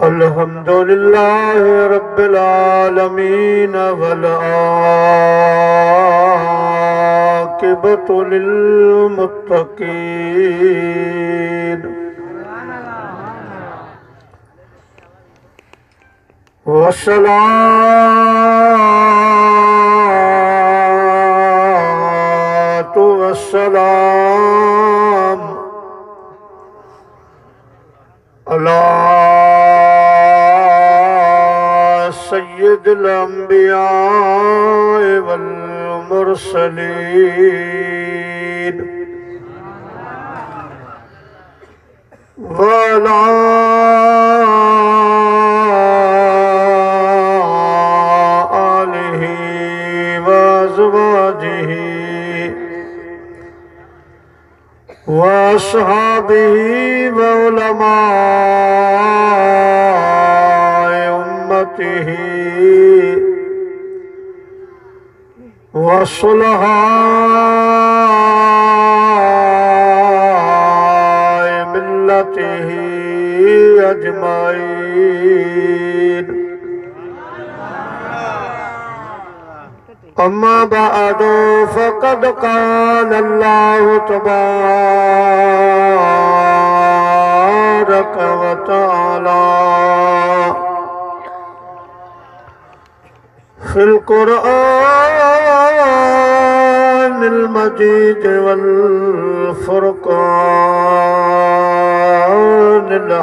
अल्हम्दुलिल्लाह रब्बिल आलमीन वल आक़िबतु लिल मुत्तक़ीन वस्सलातु वस्सलाम अला सय्यिदिल अंबिया वल मुरसलीन वअला आलिहि व अज़वाजिहि व अस्हाबिहि व उलमाए उम्मतिहि व सुलहाए मिल्लतिहि अजमाइन। अम्मा बअदु फ़क़द क़ाल अल्लाहु तबारक व तआला फ़िल क़ुरआनिल मजीद वल फ़ुरक़ानिल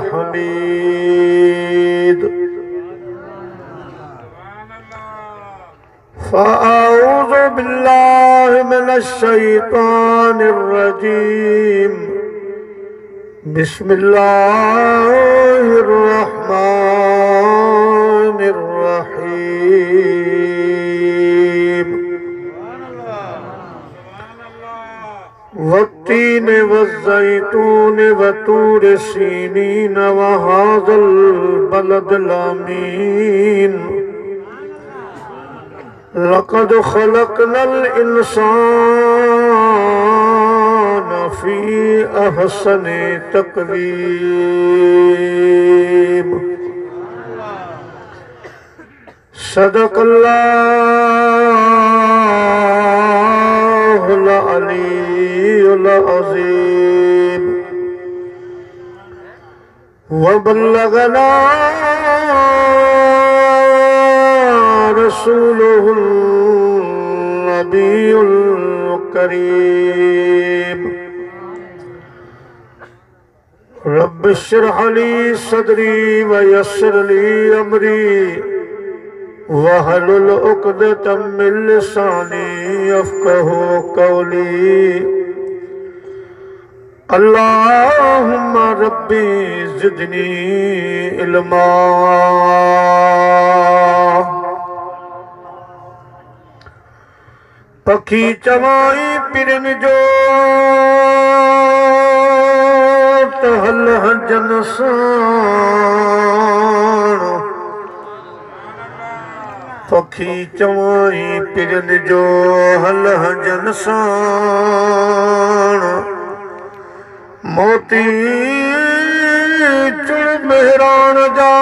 हमीद। फ़अऊज़ु बिल्लाहि मिनश शैतानिर रजीम। बिस्मिल्लाहिर रहमानिर रहीम। वत्तीन वज़्ज़ैतून वतूर सीनीन व हाज़ल बलदिल अमीन। लक़द ख़लक़नल इंसान फ़ी अहसनि तक़वीम। सदक़ल्लाहुल अलीयुल अज़ीम। व बल्लगना रसूलुहुल नबियुल करीम। रब्बि इश्रह ली सदरी व यस्सिर ली अमरी वहलुल उक़दतम मिन लिसानी यफ़क़हू क़ौली। अल्लाहुम्मा रब्बी ज़िदनी इल्मा। पखी चवाई पिरन जो तहल हजन साण। पखी चवाई पिरन जो हल हजन साण। मोती चुड़ मेहरान जा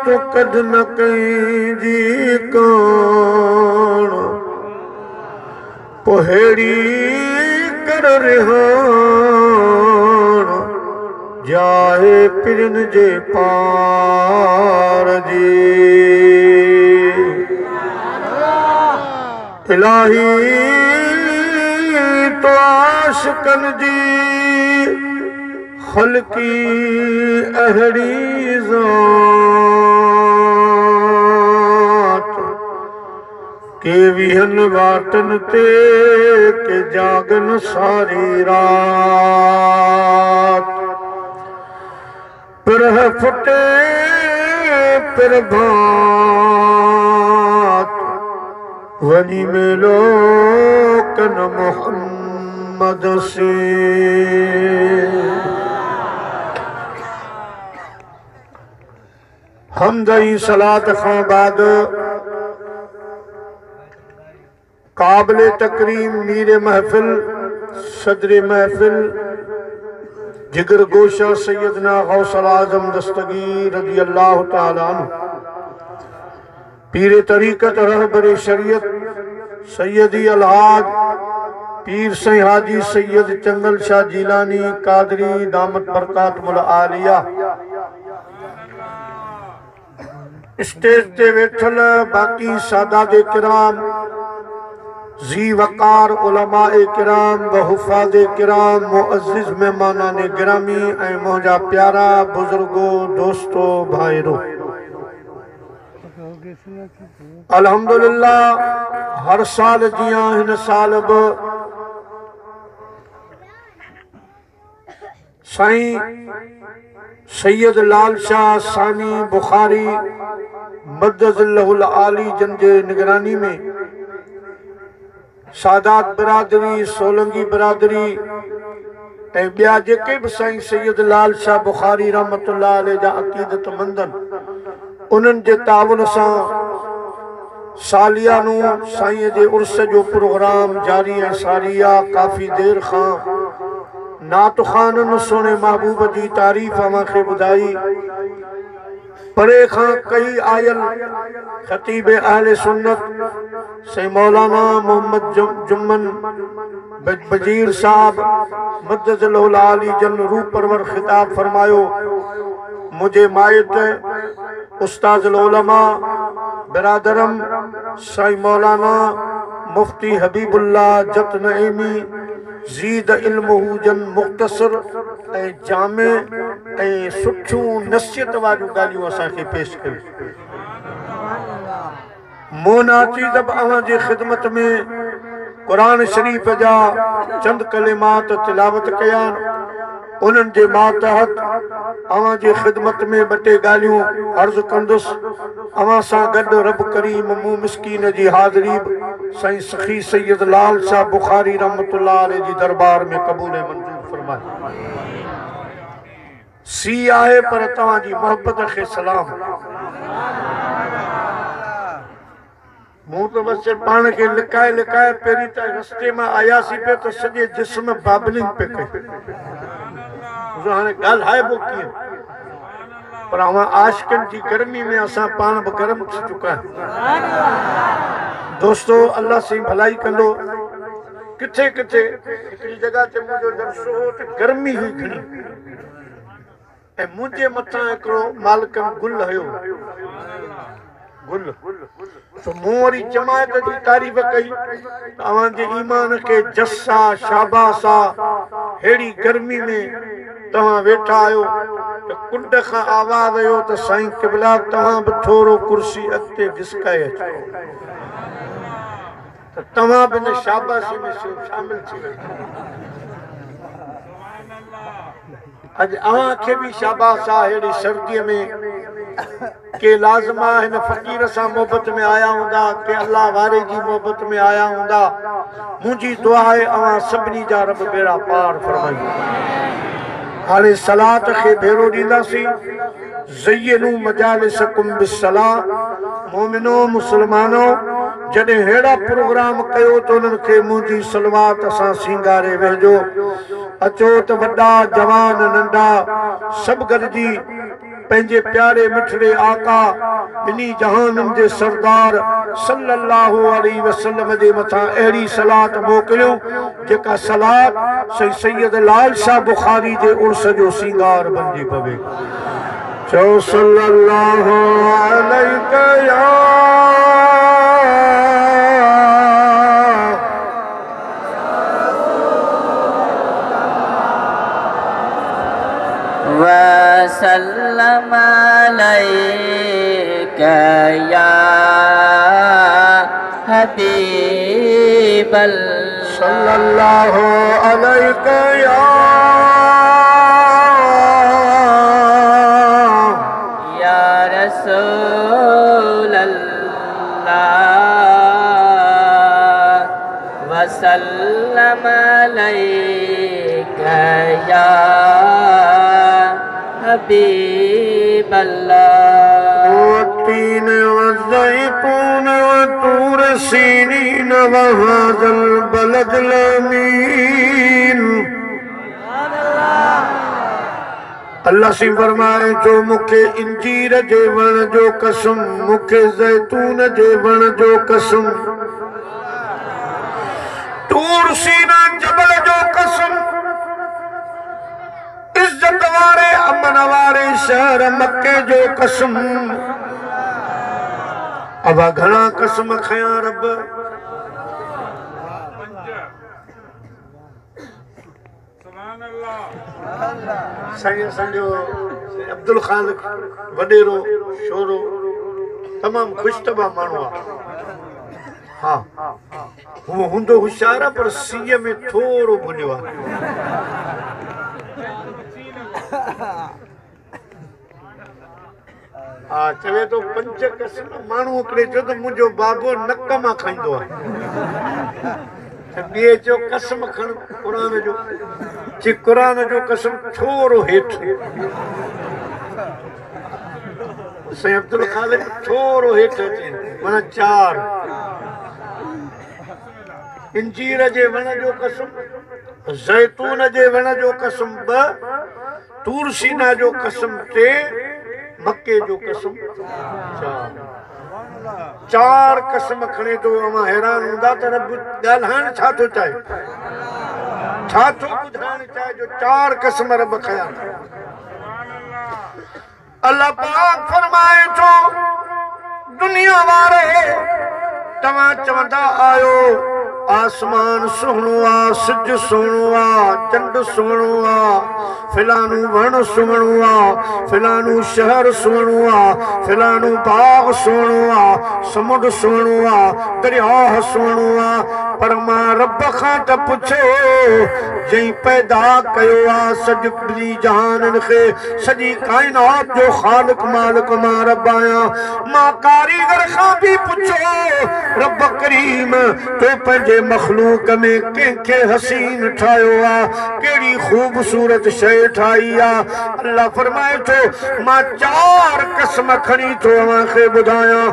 तो कद न कहीं जी कान। पोहेड़ी कर रिहान जाए पिरन जे पार जी। इलाही तो आशिकन जी खलकी अहड़ी ज़ात के विहन वाटन ते के जागन सारी रात। पिरह फुटे पिर भात वनी मिलो कन मोहम्मद से। हमदई सलात खां बाद काबिल तकरीम मीर महफिल सदर महफिल जिगर गोशा सैयदना गौसल आजम दस्तगीर रज़ी अल्लाह तआला अन्हु, पीर तरीक़त रहबर शरीयत सैयदी अलहाज पीर सईं हाजी सैयद चंगल शाह जीलानी कादरी दामत बरकातुल आलिया, स्टेज ते वेठल बाकी सादाते किराम, जी वकार उलमाए किराम व हुफ़ाज़े किराम, मुअज़्ज़िज़ मेहमानाने गिरामी ऐं मुंहिंजा प्यारा बुजुर्गो दोस्तो भाइरो, अल्हम्दुलिल्लाह हर साल जियां हिन साल बि साईं सैयद लाल शाह सानी बुखारी मद्दज़ल्लहुल आली जन जे निगरानी में सादात बिरादरी, सोलंगी बिरादरी ऐं ॿिया जेके बि साईं सैयद लाल शाह बुखारी रहमतुल्लाह अलैह जा अक़ीदतमंदनि उन्हनि जे ताउन सां सालियानो साईं जे उर्स जो प्रोग्राम जारी ऐं सारी आहे। काफ़ी देर खां नात ख़ाननि सोने महबूब जी तारीफ़ मूंखे ॿुधाई, परे खां कई आयल ख़तीब अहले सुन्नत सईं मौलाना मोहम्मद जुम्मन बजीर साहब मद्दज़ल्लहुल आली जन रूह परवर खिताब फरमायो। मुझे मायत उस्ताज़ुल उलमा बिरादरम साईं मौलाना मुफ्ती हबीबुल्लाह जत नईमी ज़ीद इल्महू जन मुख़्तसर ऐं जामे ऐं सुठियूं नसीहत वारियूं ॻाल्हियूं असांखे पेश कयूं। मोना चीज़ब अवां जी ख़िदमत में क़ुरान शरीफ़ जा चंद कलिमात तिलावत कया, उन्हनि जे मातहत अवां जी ख़िदमत में ॿ टे ॻाल्हियूं अर्ज़ कंदुसि। अवां सां गॾु रब करीम मूं मिस्कीन जी हाज़िरी साईं सखी सैयद लाल शाह बुखारी रहमतुल्लाह अलैह जी दरबार में क़बूल मंज़ूर फरमाए। सी आहे पर तव्हां जी मोहब्बत खे सलाम। मूं त बस पाण खे लिकाए लिकाए पहिरीं त रस्ते में आयासीं पिया त सॼे जिस्म बाबलिंग पे कई, हाणे ॻाल्हाइबो कीअं, पर अवां आशिकनि जी गर्मी में असां पाण बि गरम थी चुका आहियूं। दोस्तो अल्लाह साईं भलाई कंदो। किथे किथे हिकिड़ी जॻह ते मुंहिंजो जलसो हो त गर्मी हुई घणी ऐं मुंहिंजे मथां हिकिड़ो मालिकनि गुल हयो, गुल तो मूं वरी जमायत जी तारीफ़ कई त अवां जे ईमान खे जसा शाबाश आहे। हेड़ी गर्मी में तव्हां वेठा आहियो त कुंड खां आवाज़ आयो त साईं क़िबला तव्हां बि थोरो कुर्सी अॻिते घिसकाए अचो, त तव्हां बि न शाबाशी में शामिल थी वञो। अॼु अवां खे बि शाबाश आहे। हेड़ी सर्दीअ में के लाज़िमा हिन फ़क़ीर सां मोहबत में आया हूंदा, के अल्लाह वारे जी मोहबत में आया हूंदा। मुंहिंजी दुआ आहे अवां सभिनी जा रब बेड़ा पार फरमाई। हाणे सलात खे भेरो ॾींदासीं। ज़य्यनू मजालिसकुम बिस्सलाह। मोमिनो मुस्लमानो जॾहिं अहिड़ा प्रोग्राम कयो त उन्हनि खे मुंहिंजी सलवात सां सींगारे वेझो। अचो त वॾा जवान नंढा सभु गॾिजी पंहिंजे प्यारे मिठड़े आका ॿिन्ही जहाननि जे सरदार सल्लल्लाहु अलैहि वसल्लम जे मथां अहिड़ी सलात मोकिलियो जेका सलात साईं सैयद लाल शाह बुखारी जे उर्स जो सींगार बणिजी पवे। चओ सल्लल्लाहु अलैहि या वसल्लम अलैका या हबीबल सल्लल्लाहु अलैका या रसूलल्लाह वसल्लम अलैका या हबीबल्लाह। वत्तीन वज़ैतून वतूर सीनीन वहाज़ल बलदिल अमीन। अल्लाह सी फरमाए जो मुखे इंजीर जे वण जो कसम, मुखे ज़ैतून जे वण जो कसम, तूर सीना जबल जो कसम, इज्जत वारे अमन वारे शहर मक्के जो कसम। अब घणा कसम खया रब। साईं असांजो अब्दुल खालिक वडेरो शोरो तमाम खुशतबा माण्हू आहे। हाँ वो हुंदो होशियार आहे पर सीए में थोरो भुलियो आहे। हाँ चवे तो पंच कसम माण्हू हिकिड़े चयो त मुंहिंजो बाबो नक मां खाईंदो आहे। ॿिए चयो कसम खण क़ुरान जो, चई क़ुरान जो कसम थोरो हेठि। साईं अब्दुल खालिक थोरो हेठि अचे माना 4। इंजीर जे वण जो कसम, ज़ैतून जे वण जो कसम 2, तूर सीना जो कसम 3, मक्के जो कसम 4 कसम खणे तो अमा हैरान हूंदा त रब ॻाल्हाइण छा थो चाहे, छा थो ॿुधाइण चाहे जो 4 कसम रब खया। अल्लाह पाक फरमाए थो दुनिया वारे तव्हां चवंदा आयो आसमान सुहिणो आहे, सिज सुहिणो आहे, चंड सुहिणो आहे, फिलानू वण सुहिणो आहे, फिलानू शहर सुहिणो आहे, फिलानू बाग सुहिणो आहे, समुंड सुहिणो आहे, दरिया सुहिणो आहे। पर मां रब खां त पुछो जंहिं पैदा कयो आहे सॼी ॿिनी जहाननि खे, सॼी काइनात जो ख़ालिक मालिक मां रब आहियां। मां कारीगर खां बि पुछो रब करीम तो पंहिंजे मखलूक में कंहिंखे हसीन ठाहियो आहे, कहिड़ी ख़ूबसूरत शइ ठाही आहे। अल्लाह फरमाए थो मां 4 कसम खणी थो अव्हांखे ॿुधायां।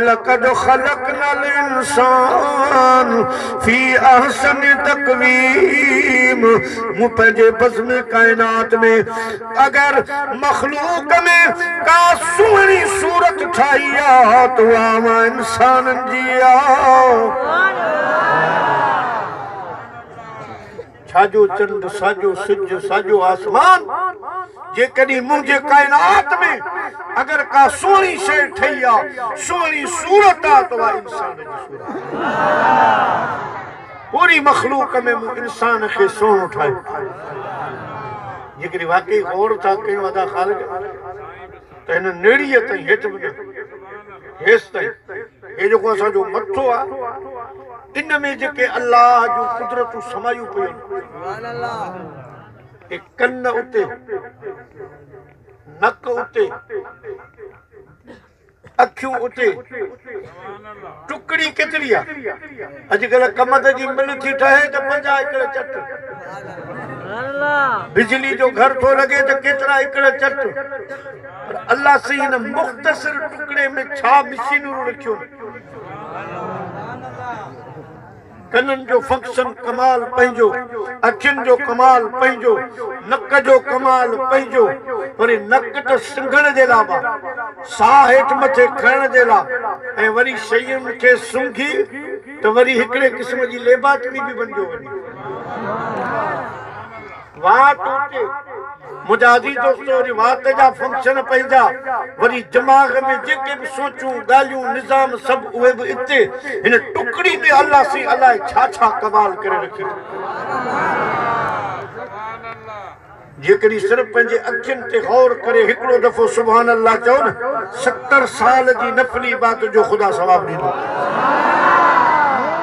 लक़द ख़लक़नल इंसान फी अहसन तक़वीम। मूं पंहिंजे बज़्म काइनात में अगर मखलूक में का सुहिणी सूरत ठाही आहे त उहा मां इंसाननि जी आहे। साजो चंड, साजो सिज, साजो आसमान, जेकॾहिं मुंहिंजे काइनात में अगर का सुहिणी शइ ठही आहे, सुहिणी सूरत आहे त उहा इंसान जी सूरत। पूरी मखलूक में मूं इंसान खे सुहिणो ठाहियो। जेकॾहिं वाकई गौर था कयूं अदा ख़ालिक त हिन नेड़ीअ ताईं हेठि वञो, हेसि ताईं हे जेको असांजो मथो आहे इन में जेके अल्लाह जूं कुदरतूं समायूं पियूं, कन उते, नक उते, अखियूं उते, टुकड़ी केतिरी आहे। अॼुकल्ह कमद जी मिल थी ठहे त 50 एकड़ चट, बिजली जो घर थो लॻे त केतिरा एकड़ चट। पर अल्लाह से हिन मुख़्तसिर टुकड़े में छा मशीनूं रखियूं। कननि जो फंक्शन कमाल पंहिंजो, अखियुनि जो कमाल पंहिंजो, नक जो कमाल पंहिंजो। वरी नक त सिंघण जे लाइ बि, साह हेठि मथे खणण जे लाइ, ऐं वरी शयुनि खे सूंघी त वरी हिकिड़े क़िस्म जी लेबाटरी बि बणिजो वञे। वात उते मुंहिंजा अज़ीज़ दोस्तो वरी वात जा फंक्शन पंहिंजा, वरी दिमाग़ में जेके बि सोचूं ॻाल्हियूं निज़ाम सभु उहे बि हिते हिन टुकड़ी में अल्लाह सी अलाए छा छा कमाल करे रखियो। जेकॾहिं सिर्फ़ पंहिंजे अखियुनि ते गौर करे हिकिड़ो दफ़ो सुभान अल्लाह चओ न, 70 साल जी नफ़ली इबादत जो ख़ुदा सवाब ॾींदो।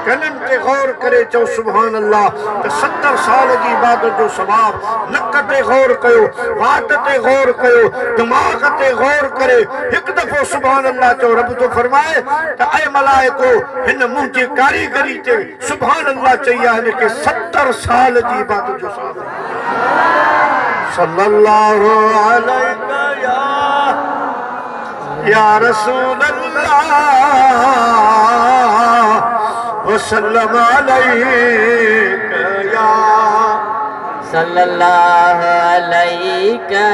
कननि ते गौर करे चओ सुभान अल्लाह त 70 साल जी इबादत जो सवाब। नक ते गौर कयो, वात ते गौर कयो, दिमाग़ ते गौर करे हिकु दफ़ो सुभान अल्लाह चओ। रब तो फरमाए त ऐ मलाइको हिन मुंहिंजी कारीगरी ते सुभान अल्लाह चई आहे, हिनखे 70 साल जी इबादत जो सवाब। सल्लल्लाहु अलैहि या रसूल अल्लाह वसल्लम अलैका या सल्लल्लाहु अलैका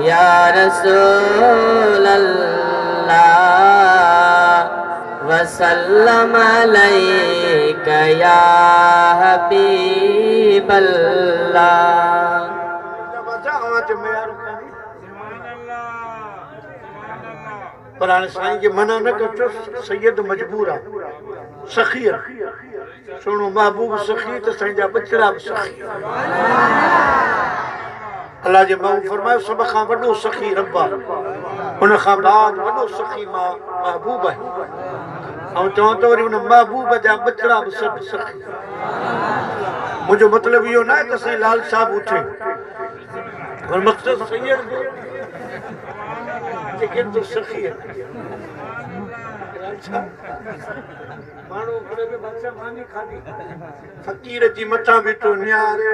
या रसूल अल्लाह वसल्लम अलैका या हबीब अल्लाह। पर हाणे साईं खे मना न कजो, सैयद मजबूर आहे, सखी आहे, सुहिणो महबूब सखी त साईं जा बचड़ा बि सखी। अल्लाह जे महबूब फरमायो सभ खां वॾो सखी रब आहे, उन खां बाद वॾो सखी महबूब आहे। ऐं चवां थो वरी उन महबूब जा बचड़ा बि सभु सखी। मुंहिंजो मतिलबु इहो न आहे त साईं लाल साहब उठे, पर मक़सदु सैयद लेकिन तो सखी है। मानो करे बे बादशाह मानी खादी, फकीर जी मथा बिठो न्यारे,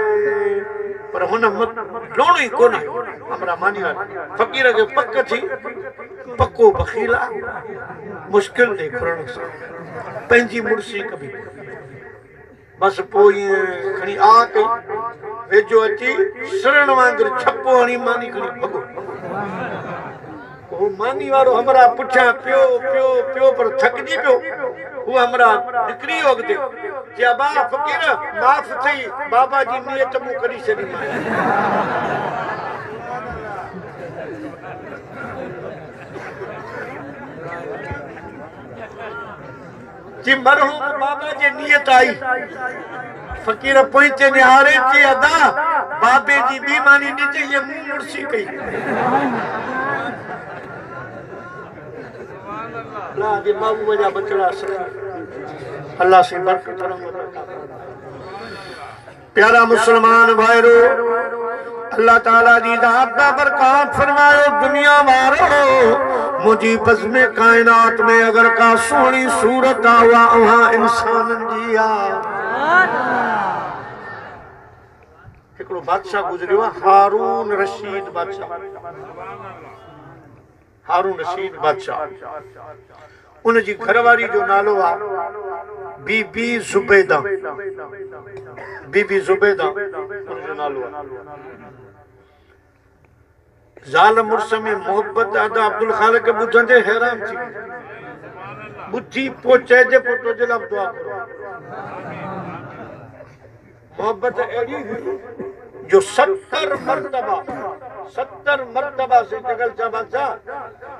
पर हुन मत लोणो ही कोना हमरा मानी वाला फकीर के पक थी पक्को बखीला मुश्किल ने करण सा पंजी मुर्सी कभी बस पोई खणी आ कई वेजो अची शरण वांगर छप्पो हणी मानी खणी भगो। वो मानी वारो हमरा पुछा पियो पियो पियो पर थकजी पियो। वो हमरा निकरी वगदे जे बा फकीर माफ थई बाबा जी नियत मु करी छडी जी मरहूम बाबा जी नियत आई। फकीर पहुंचे निहारे जे अदा बाबे जी बीमानी नीचे ये मुंह मुर्सी कई। जा बचड़ा अल्लाह से बरकत। प्यारा मुसलमान भाईरो, अल्लाह ताला जी ज़ात दा बरकत फरमायो। दुनिया वारो मुझी बज़्म कायनात में अगर का सोहनी सूरत आवा वहां इंसान जी आ। हिकड़ो बादशाह गुजरियो हारून रशीद बादशाह। हारून रशीद बादशाह उन जी घरवारी जो नालो आ बीबी ज़ुबैदा। बीबी ज़ुबैदा उन जो नालो आ। ज़ाल मुर्स में मोहब्बत आदा अब्दुल खालिक के बुझंदे हैरान थी। बुझी पोचे जे पोतो जे लब दुआ करो। मोहब्बत एड़ी हुई जो 70 मरतबा से जगल जा बादशाह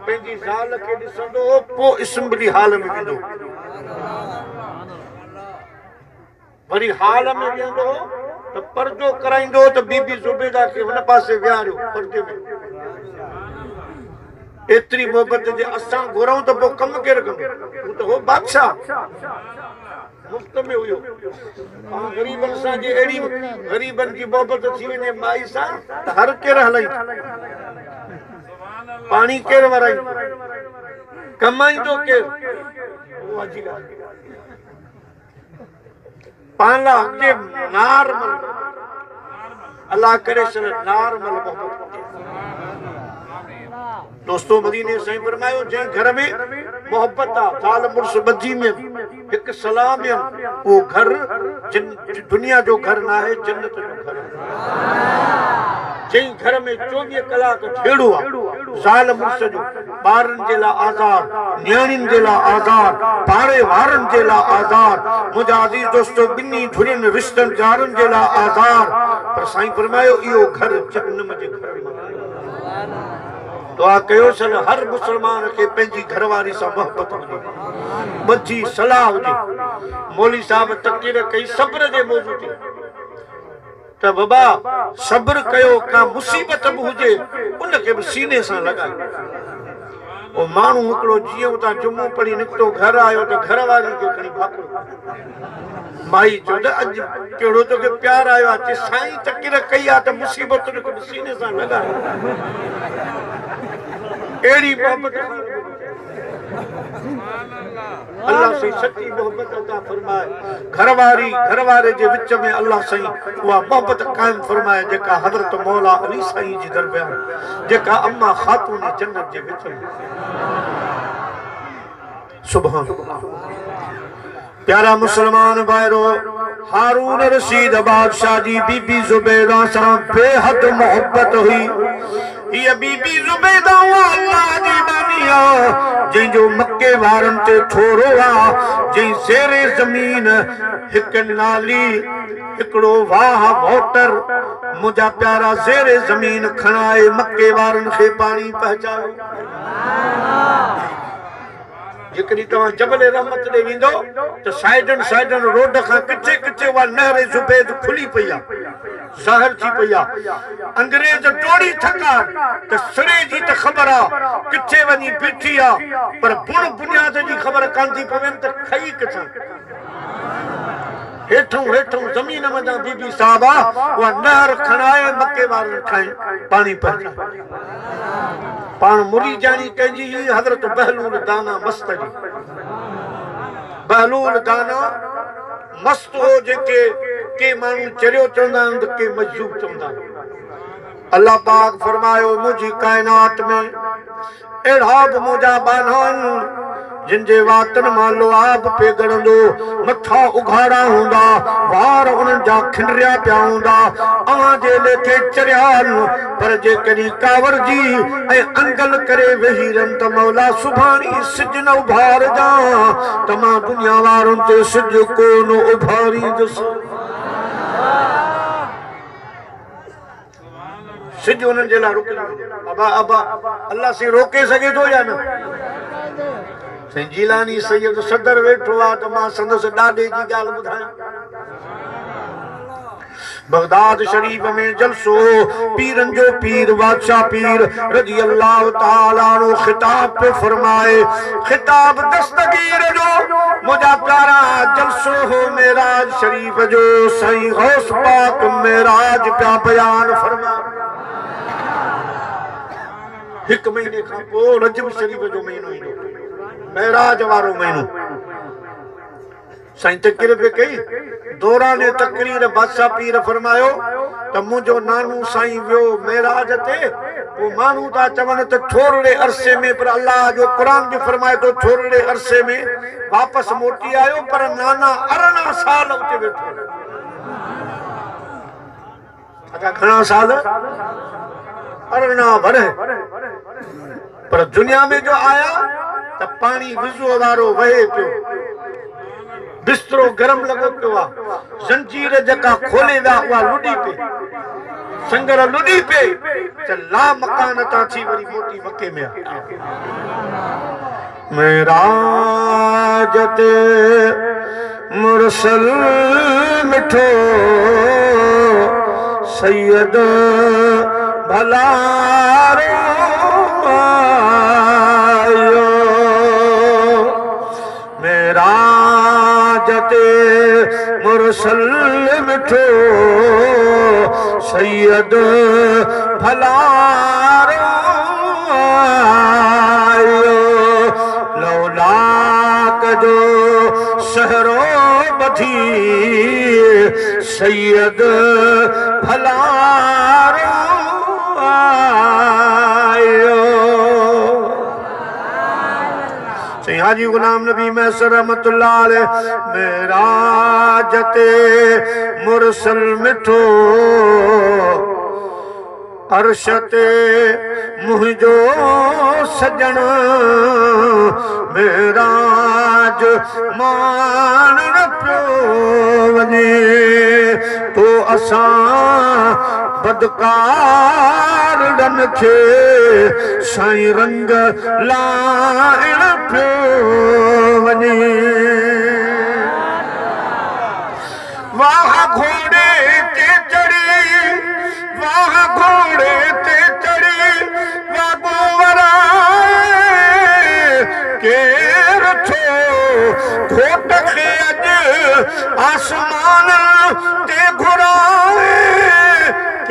पेंजी ज़ाल के दिसंदो पो इस्मरी हाल में विंदो। वरी हाल में विंदो तो पर्दो कराइंदो तो बीबी ज़ुबैदा के हुन पासे विहारियो पर्दे में। एतरी मोहब्बत जे असां घुरऊं तो पो कम केर कंदो। वो तो हो बादशाह मुफ्त में हुयो। गरीबन सा जे एड़ी गरीबन की मोहब्बत थी वने माई सा हर केर हलाई। पानी केर वराई कमाईंदो केर वो अजी गा पाला के नार्मल अल्लाह करे सल नार्मल मोहब्बत। दोस्तों मदीने से फरमायो जे घर में मोहब्बत आ साल मुर्स बजी में एक सलाम वो घर दुनिया जो घर ना है जन्नत जो घर है। जे घर में 24 कलाक ठेड़ो आ साल मुर्स जो बारन जेला आजाद न्याणिन जेला आजाद पारे वारन जेला आजाद मुझा अजीज दोस्तों बिन्नी धुरन रिश्तन जारन जेला आजाद। पर साईं फरमायो इहो घर जन्नत जे घर में। दुआ कयो सन हर मुसलमान के पंहिंजी घरवारी सां मोहब्बत हुजे, बची सलाह हुजे। मौली साहब तक़रीर कई सब्र जे मौजू ते त बाबा सब्र कयो का मुसीबत भी हुजे उन के भी सीने सां लगाए। ओ माण्हू हिकिड़ो जीअं उतां जुमो पढ़ी निकितो घर आयो त घरवारी खे खणी भाकरो माई चयो त अॼु कहिड़ो तोखे प्यार आयो आहे। साईं तक़रीर कई आहे त मुसीबत के सीने सां लगाए। एड़ी मोहब्बत अल्लाह से सच्ची मोहब्बत अता फरमाए। घरवारे जे विच में अल्लाह सही उहा मोहब्बत कायम फरमाए जेका हज़रत मौला अली साईं जी दरमियान जेका अम्मा खातून जन्नत जे विच में। सुभान अल्लाह। प्यारा मुसलमान भाईरो हारून रशीद बादशाह जी बीबी जुबैदा से बेहद मोहब्बत हुई। ये बीबी जुबैदा अल्लाह दी बानिया जो मक्के वारन ते छोरो आ जै ज़ेरे ज़मीन हिक नाली हिकड़ो वाह मोटर मुझा प्यारा ज़ेरे ज़मीन खणाए मक्के वारन खे पानी पहुंचायो। जिकरी तवा जबल रहमत दे विंदो तो साइडन साइडन रोड का किथे किथे वा नहर जुबैद खुली पई आ ज़ाहिर थी पई आ। अंग्रेज टोड़ी थका तो सरे जी त खबर आ किथे वनी बीठी आ पर बुण बुनियाद जी खबर कान थी पवन त खई किथा हेठों हेठों जमीन में बीबी साहब आ वा नहर खणाए मक्के वारन खाए पानी पहुंचाए। पान मुरी जानी कंजी हजरत बहलूल दाना मस्त जी बहलूल दाना मस्त हो जेके के मानू चरियो चौंदा के मजूब चौंदा। अल्लाह पाक फरमायो मुझी कायनात में एड़ा बि मुझा बानन जिनजे वातन मालो आप पे गणंदो मथा उघाड़ा हुंदा वार उन जा खिंडरिया पिया हुंदा अवां जे लेके चरियान पर जे करी कावर जी ए अंगल करे वही रन त मौला सुभानी सिज न उभार जा तमा दुनिया वारन ते सिज को न उभारी दस सिज उन जे ला रुक अबा अबा अल्लाह से रोके सके तो या न। जिलानी सैयद सदर वेठो आ तो मां संदस डाडे जी गाल बुधाया। बगदाद शरीफ में जलसो पीरन जो पीर बादशाह पीर रजी अल्लाह ताला नो खिताब पे फरमाए खिताब दस्तगीर जो मुझा प्यारा जलसो हो मेराज शरीफ जो सही गौस पाक मेराज प्या बयान फरमा। एक महीने का पो रजब शरीफ जो महीनो ईंदो मेराज वारो महीनो साईं तकरीर पे कई दौरान तकरीर बादशाह पीर फरमायो त मुझो नानू साईं वियो मेराज ते वो मानू ता चवन त थोड़े अरसे में पर अल्लाह जो कुरान भी फरमाए तो थोड़े अरसे में वापस मोटी आयो पर नाना 18 साल उते बैठो। अच्छा घणा साल 18 भरे पर दुनिया में जो आया त पानी विजो वारो वहे पियो बिस्तरो गरम लगो पियो आ जंजीर जका खोले दा वा लुडी पे संगर लुडी पे त ला मकान ता थी वरी मोटी मक्के में मेराज ते मुरसल मिठो सैयद भलारो मेराजते मुरसल मिठो सैयद भलारो लौलाक जो शहरो बधी सैयद भलारो हाजी गुलाम नबी मैसर रहमतुल्लाह अलैह मेराजते मुरसल मिठो अरशते मुझो सजन मेराज मानन पियो वने तो असां बदकार रन खे साईं रंग लाइण पियो वने वाह घोड़े ते चढ़ी वाह घोड़े ते चढ़ी वागो वराए केर थो घोट खे अज आसमान ते घुराए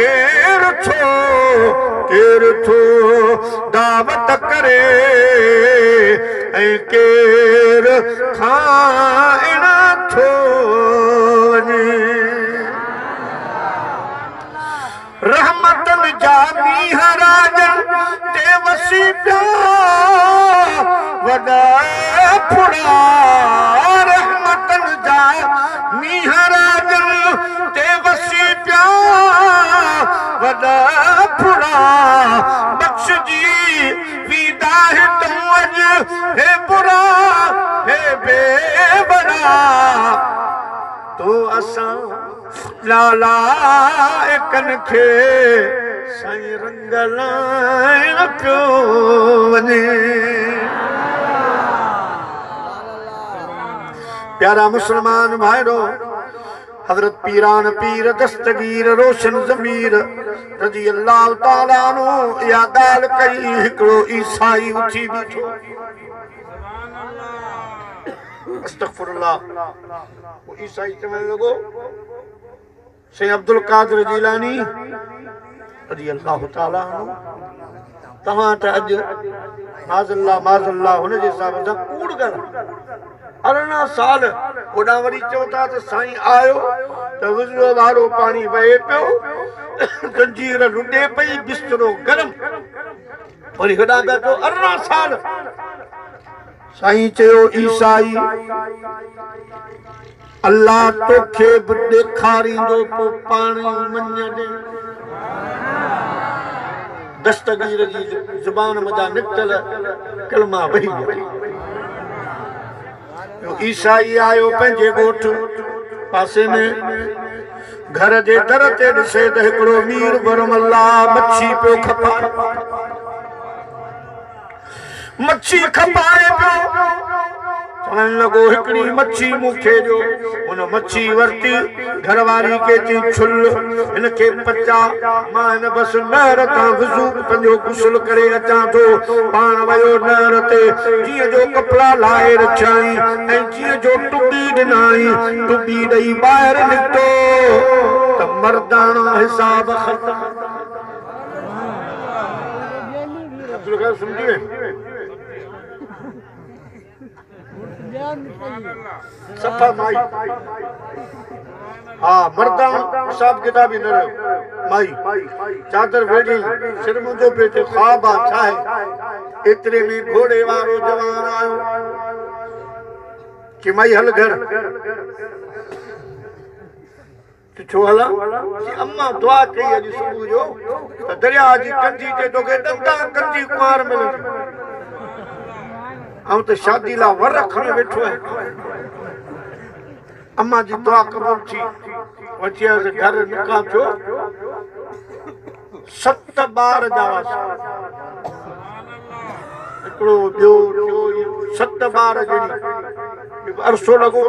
केर थो दावत करे ऐं केर खाइण थो वञे रहमतन जा मींहं राजन ते वसी पिया वॾा फुड़ा रहमतन जा मींहं राज दा फुरा बख्श जी वीदा है तू अज है बुरा है बेबरा तो असा लाला एकन खे साईं रंग लाइन पियो वञे। प्यारा मुसलमान भाइरो हजरत पीरान पीर दस्तगीर रोशन ज़मीर रज़ी अल्लाह ताला नो या ॻाल्हि कई हिकिड़ो ईसाई उथी बीठो अस्तगफिरुल्लाह वो ईसाई चवण लॻो साईं अब्दुल कादिर जीलानी रज़ी अल्लाह ताला नो तव्हां त अॼु माज़अल्लाह हुन जे हिसाब सां कूड़ ॻाल्हि 18 साल होॾां वरी चओ था त साईं आयो त वुज़ू वारो पाणी वहे पियो जंजीर लुॾे पई बिस्तरो गरम वरी होॾां पिया चओ 18 साल साईं चयो ईसाई अल्लाह तोखे बि ॾेखारींदो पोइ पाणी मञ ॾे दस्तगीर जी ज़ुबान मथां निकितल कलमा वही विया। ईसाई आयो पंहिंजे ॻोठ पासे में घर जे दर ते ॾिसे त हिकिड़ो मीर बरमल्ला मच्छी पियो खपाए पियो चवण लॻो हिकिड़ी मच्छी मूंखे ॾियो हुन मच्छी वरिती घरवारी खे चई छुल हिनखे पचा मां हिन बसि नहर तां वुज़ू पंहिंजो गुस्ल करे अचां थो पाण वियो नहर ते जीअं जो कपिड़ा लाहे रखियाई ऐं जीअं जो टुॿी ॾिनाई टुॿी ॾेई ॿाहिरि निकितो त मर्दाणा हिसाब ख़तम। सम्झी सफ़ा माई हाँ मर्दान हिसाब किताब ही न रहियो माई चादर वेड़ी सिर मुंहिंजो पेटे ख्वाब आ छा आहे एतिरे में घोड़े वारो जवान आयो कि माई हल घर छो हला अम्मा दुआ कई अॼु सुबुह जो त दरिया जी कंजी ते तोखे ॾंदा कंजी कुंवार मिलंदी ऐं त शादी लाइ वर खणी वेठो आहे अम्मा जी दुआ क़बूल थी वठी आयसि घर निकाह थियो 7 ॿार ॼावासीं हिकिड़ो ॿियो 7 ॿार जहिड़ी अरसो लॻो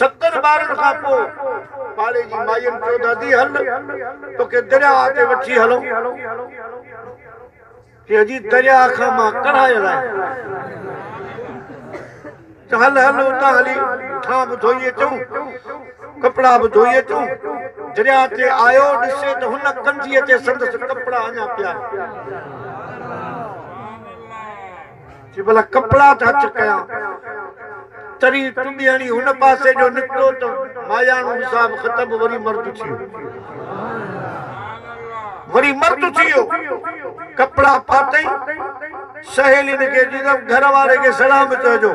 70 ॿारनि खां पोइ पाड़े जी माइयुनि चयो दादी हल तोखे दरिया ते वठी हलूं कि अजी दरिया खां मां कढ़ायल आहियां हल हल उतां हली थां बि धोई अचूं कपिड़ा बि धोई अचूं दरिया ते आयो ॾिसे त हुन कंजीअ ते संदसि कपिड़ा अञा पिया चई भला कपिड़ा था चकायां तरी टुॿियणी हुन पासे जो निकितो त मायाणो हिसाब ख़तम वरी मर्द थी वियो कपिड़ा पातई सहेलियुनि खे चईंदमि घर वारे खे सलाम चइजो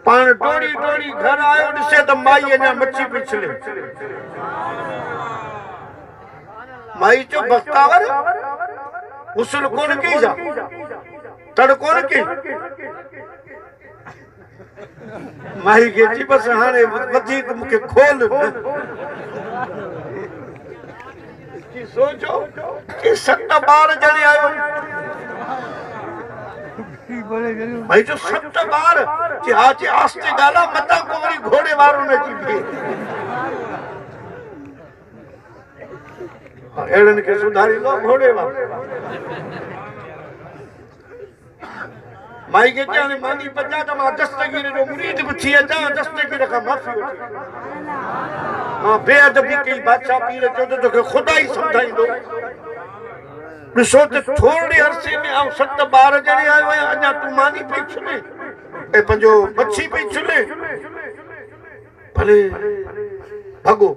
पाण डोड़ी डोड़ी घर आयो ॾिसे त माई अञा मच्छी पई छिले माई चयो बख्तावर गुस्ल कोन कई जा तड़ कोन कई माई खे चई बसि हाणे वधीक मूंखे खोल सोचो कि 7 ॿार जणे आयो भाई जो 7 ॿार कि आज आस्ते ॻाल्हा मथां को वरी घोड़े वारो न अची बीहे अहिड़नि खे सुधारींदो घोड़े वारो माई खे चयां मानी बचा त मां दस्तगीर जो मुरीद बि थी अचां दस्तगीर खां माफ़ी वठी मां बेअदबी कई बादशाह पीर चयो त तोखे ख़ुदा ई सम्झाईंदो ॾिसो त थोरे अरसे में 7 ॿार जणे आयो आहियां अञा तूं मानी पई छुले ऐं पंहिंजो मच्छी पई छुले भले भॻो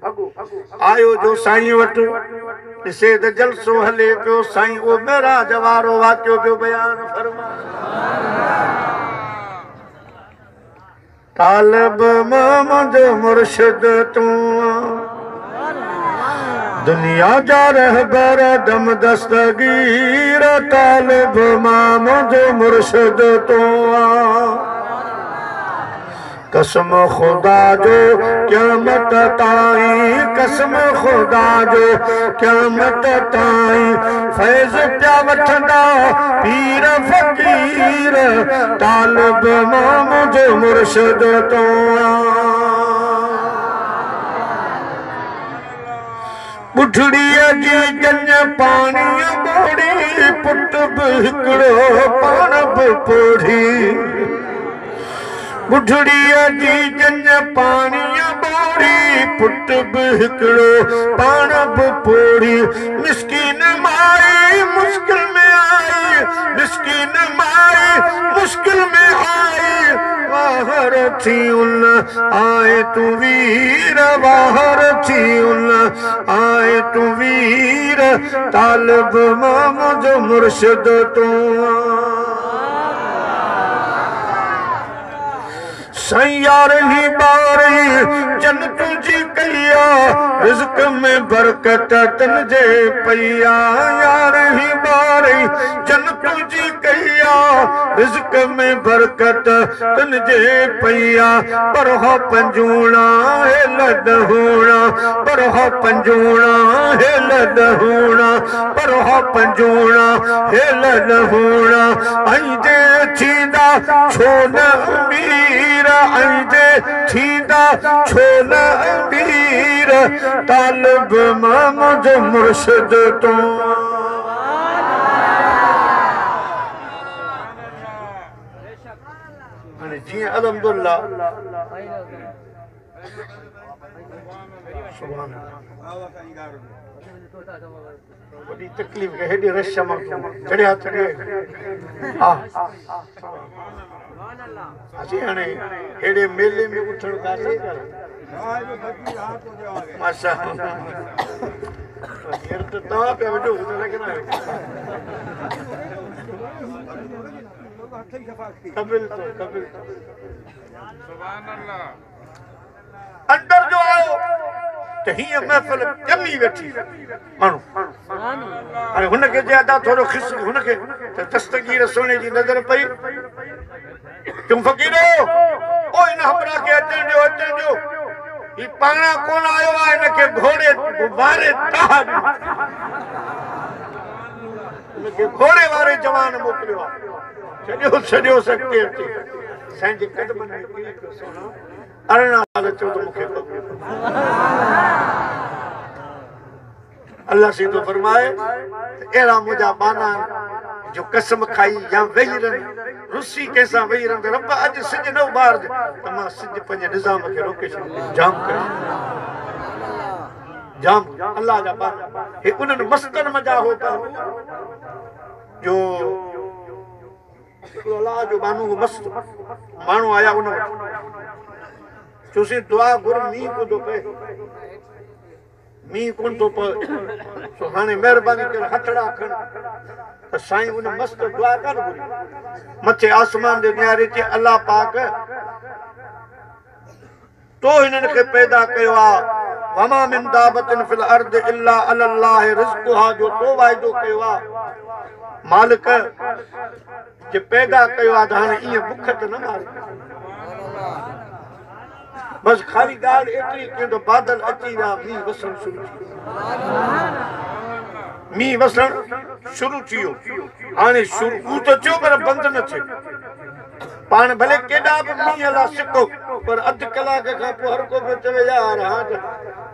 आयो जो साईं वटि ॾिसे त जलसो हले पियो साईं उहो मेराज वारो वाक़ियो पियो बयान फरमा तालब मुंहिंजो मुर्शिद तूं दुनिया जा रहबर दम दस्तगीर तालिब माम जो मुर्शिद तो कसम खुदा जो क़यामत ताईं कसम खुदा जो क़यामत ताईं फैज़ प्या वठंदा पीर फ़कीर तालिब माम जो मुर्शिद तो बुढ़ड़ीअ जी जंज पाणी बोड़ी पुट बि हिकिड़ो पाण बि पोढ़ी बुढ़ड़ीअ जी जंज पाणी बोड़ी पुट बि हिकिड़ो पाण बि पोढ़ी मिस्कीन माई मुश्किल में आई मिस्कीन माई मुश्किल में आई वाहर थी उन आए तू वीर वाहर थी उन आए तू वीर तालिब माम जो मुर्शिद तू सयारही बारही जन्नत जी कया रिज़्क़ में बरकत तन जे पया यारही बारही जन्नत जी कया रिज़्क़ में बरकत तन जे पया पर हो पंजूणा है लद होना पर हो पंजूणा है लद होना पर हो पंजूणा है लद होना आई जे थींदा छो न अमीर आई जे थींदा छो न अमीर तालिब माम जो मुर्शिद तो जी अल्हम्दुलिल्लाह सुभान बड़ी तकलीफ है हेडी रश में चढ़िया चढ़िया हां असी हने हेडे मेले में उठण का माशाअल्लाह यार तो ता पे वजो लेकिन कबिल तो सुभान अल्लाह अंदर जो आओ तो ही महफिल जमी वेठी मानो सुभान अल्लाह अरे हुन के ज्यादा थोड़ो खिस हुन के दस्तगीर सोने जी नजर पई तुम फकीरो ओ इन हमरा के अचन जो ई पाना कोन आयो है इन के घोड़े गुब्बारे ताज इन के घोड़े वाले जवान मोकलियो छड़ियो सकते थे संज कदम ने की सोना अरना साल चो तो मुखे अल्लाह से तो फरमाए एड़ा मुजा बाना जो कसम खाई या वेही रन रुसी कैसा वेही रन रब आज सिज न उबार तमा सिज पंज निजाम के रोके जाम कर जाम अल्लाह जा बाना हे उनन मस्तन मजा होता जो अल्लाह जो बानू मस्त मानो आया उन चुसी दुआ गुर मी को दो पे मी कोन तो पर सो हाने मेहरबानी कर हथड़ा खन तो साईं उन मस्त दुआ कर मथे आसमान दे न्यारे ते अल्लाह पाक तो इनन के पैदा कयो आ वमा मिन दाबतिन फिल अर्द इल्ला अल्लाह रिज़्क़ुहा जो तो वायदो कयो आ मालिक जे पैदा कयो आ हाने ई भूख त न मार बस खाली गाल एतरी के तो बादल अची वा मी वसन शुरू मी वसन शुरू थियो हाने शुरू तो चो पर बंद न थे पान भले केडा भी मी अला सिको पर अध कलाक का पो हर को पे चवे यार हां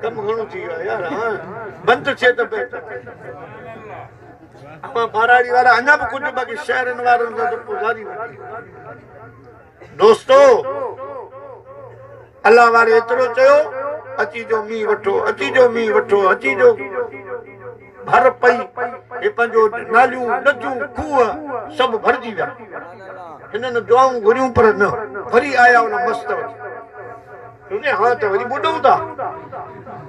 कम घणो थियो यार हां बंद छे तो अमा बाराड़ी वाला अन्ना भी कुछ बाकी शहरन वारन जो पुजारी दोस्तों अल्लाह वारे एतरो चयो अची जो मी वठो अची जो मी वठो अची जो भर पई ए पंजो नालियूं नदियूं खूह सब भरजी विया हिनन दुआऊं घुरियूं पर न वरी आया उन मस्त तुने हां त वरी बुडूं था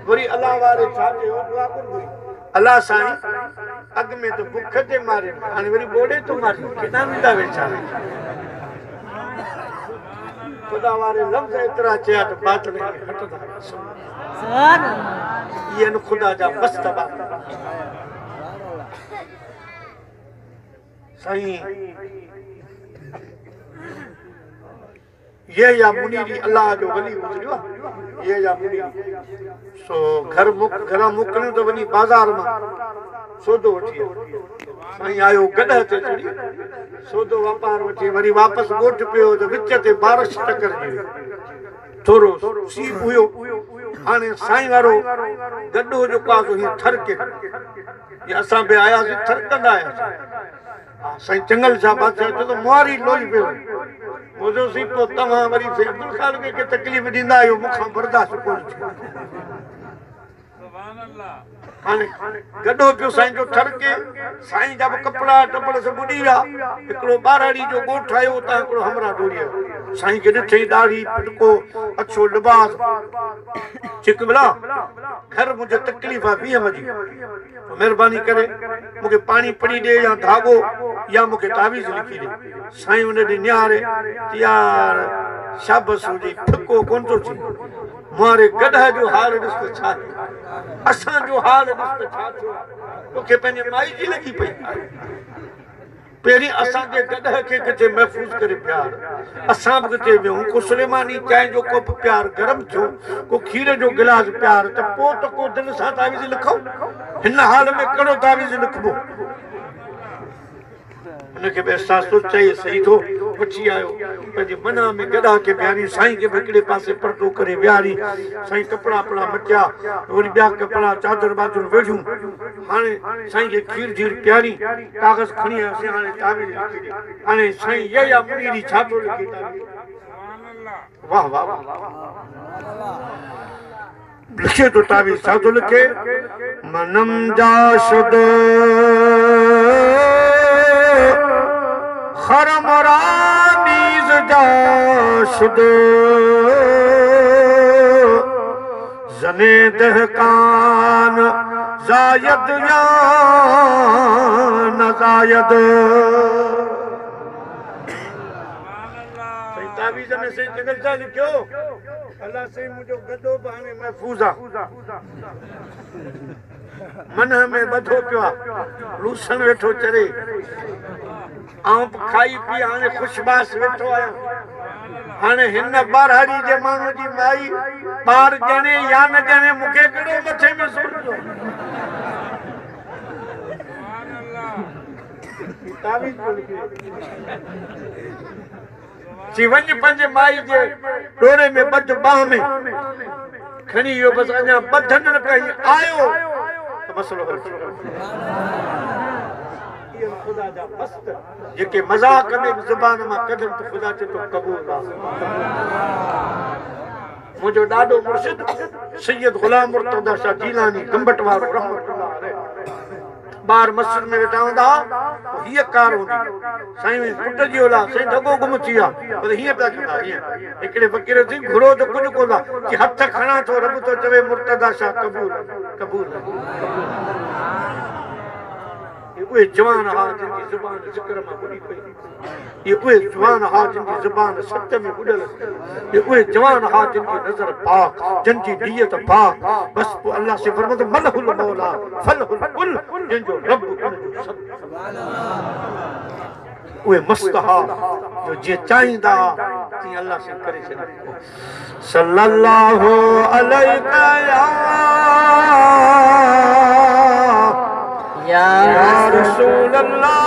वरी अल्लाह वारे छा चयो दुआ कर अल्लाह साईं अग में तो भूख ते मारे हाने वरी बोड़े तो मारे केना मिंदा वेचारे खुदा वारे लफ्ज़ एतिरा चया त बातिल खे हटंदा इहे आहिनि खुदा जा मस्त बात साईं ये या मुनीरी अल्लाह जो वली गुज़रियो ये या मुनीरी सो घर मुकणियो त वञी बाज़ार मां सौदो वठी साईं आयो गॾह ते चढ़ी सौदो वापार वठी वरी वापसि ॻोठ पियो त विच ते बारिश टकरजी थोरो सीउ हुयो हाणे साईं वारो गॾो जेको आहे हीअं थरके असां बि आयासीं थरकंदा आयासीं साईं चंगल शाह बादशाह चयो त मुआरी लोई पियो मुंहिंजो सी पोइ तव्हां वरी अब्दुल खालिक खे तकलीफ़ ॾींदा आहियो मूंखां बर्दाश्त कोन थियो हाणे गॾो पियो साईं जो ठरके साईं जा बि कपिड़ा टपड़ सभु ॿुॾी विया हिकिड़ो ॿाराड़ी जो ॻोठु आयो उतां हिकिड़ो हमरा डोरी आयो साईं खे ॾिठई ॾाढ़ी फिटको अछो लिबास चिक भला घर मुंहिंजो तकलीफ़ आहे 20 बजे महिरबानी करे मूंखे पाणी पड़ी ॾे या धाॻो या मूंखे तावीज़ लिखी ॾे साईं हुन ॾींहुं निहारे यार शाबस हुजे फिको कोन थो थिए मुहारे गॾह जो हाल ॾिस त छा असांजो हाल ॾिस त छा थियो तोखे पंहिंजे माई जी लॻी पई पहिरीं असांजे गॾह खे किथे महफ़ूज़ करे प्यार असां बि किथे वियूं को सुलेमानी चांहि जो कोप प्यार गरम थियो को खीर जो गिलास प्यार त पोइ त को दिलि सां तावीज़ लिखूं हिन हाल में कहिड़ो तावीज़ लिखबो हुनखे बि अहसासु चई सही थो वठी आयो पंहिंजे मना में गॾा खे विहारी साईं खे बि हिकिड़े पासे पर्दो करे विहारी साईं कपिड़ा वपड़ा मटिया वरी ॿिया कपिड़ा चादर बादर वेठियूं हाणे साईं खे खीर झीर पियारी कागज़ खणी आयासीं हाणे तावीज़ लिखी ॾे हाणे साईं इहा या मुनीरी छा थो लिखे वाह वाह वाह लिखे तो तावीज़ छा थो लिखे मनम जा शुद खरमरानीज़ जा शुद जने दहकान जायद या न जायद तावीज़ में से जगल सा लिखियो अल्लाह से मुझो गदो बहाने महफूज़ आ मन में बधो पियो लूसन वेठो चरे आऊं खाई पी हाणे खुशबास वेठो आहियां हाणे हिन ॿारहाड़ी जे माण्हू जी माई ॿार ॼणे या न ॼणे मूंखे कहिड़ो मथे में सूर पियो चई वञ पंहिंजे माई जे डोरे में ॿध बाह में खणी वियो बसि अञा ॿधनि न कई आयो त मसलो हल खुदा जा मस्त जेके मज़ाक में ज़ुबान मां कढनि त खुदा चए थो क़बूल आहे मुंहिंजो ॾाढो मुर्शिद सैयद गुलाम मुर्तज़ा शाह जीलानी गंबट वारो रहमतुल्लाह अलैह ॿार मस्जिद में वेठा हूंदा हीअ कार हूंदी साईं पुट जी औलाद साईं दगो गुम थी विया पर हीअं पिया कंदा हीअं हिकिड़े फ़क़ीर थी घुरो त कुझु कोन आहे कि हथ खणा थो रब थो चवे मुर्तज़ा शाह क़बूल क़बूल उहे जवान हा जिनकी ज़ुबान ज़िक्र मां ॿुॾी पई ये उहे जवान हा जिनकी ज़ुबान सत्य में ॿुॾल ये उहे जवान हा जिनकी नज़र पाक जिनकी नियत पाक बस पोइ अल्लाह से फरमातो मलहुल मौला फलहुल कुल जिनजो रब उनजो सब उहे मस्त हा जो जीअं चाहींदा तीअं अल्लाह से करे छॾियो सल्लल्लाहु अलैहि या रसूल अल्लाह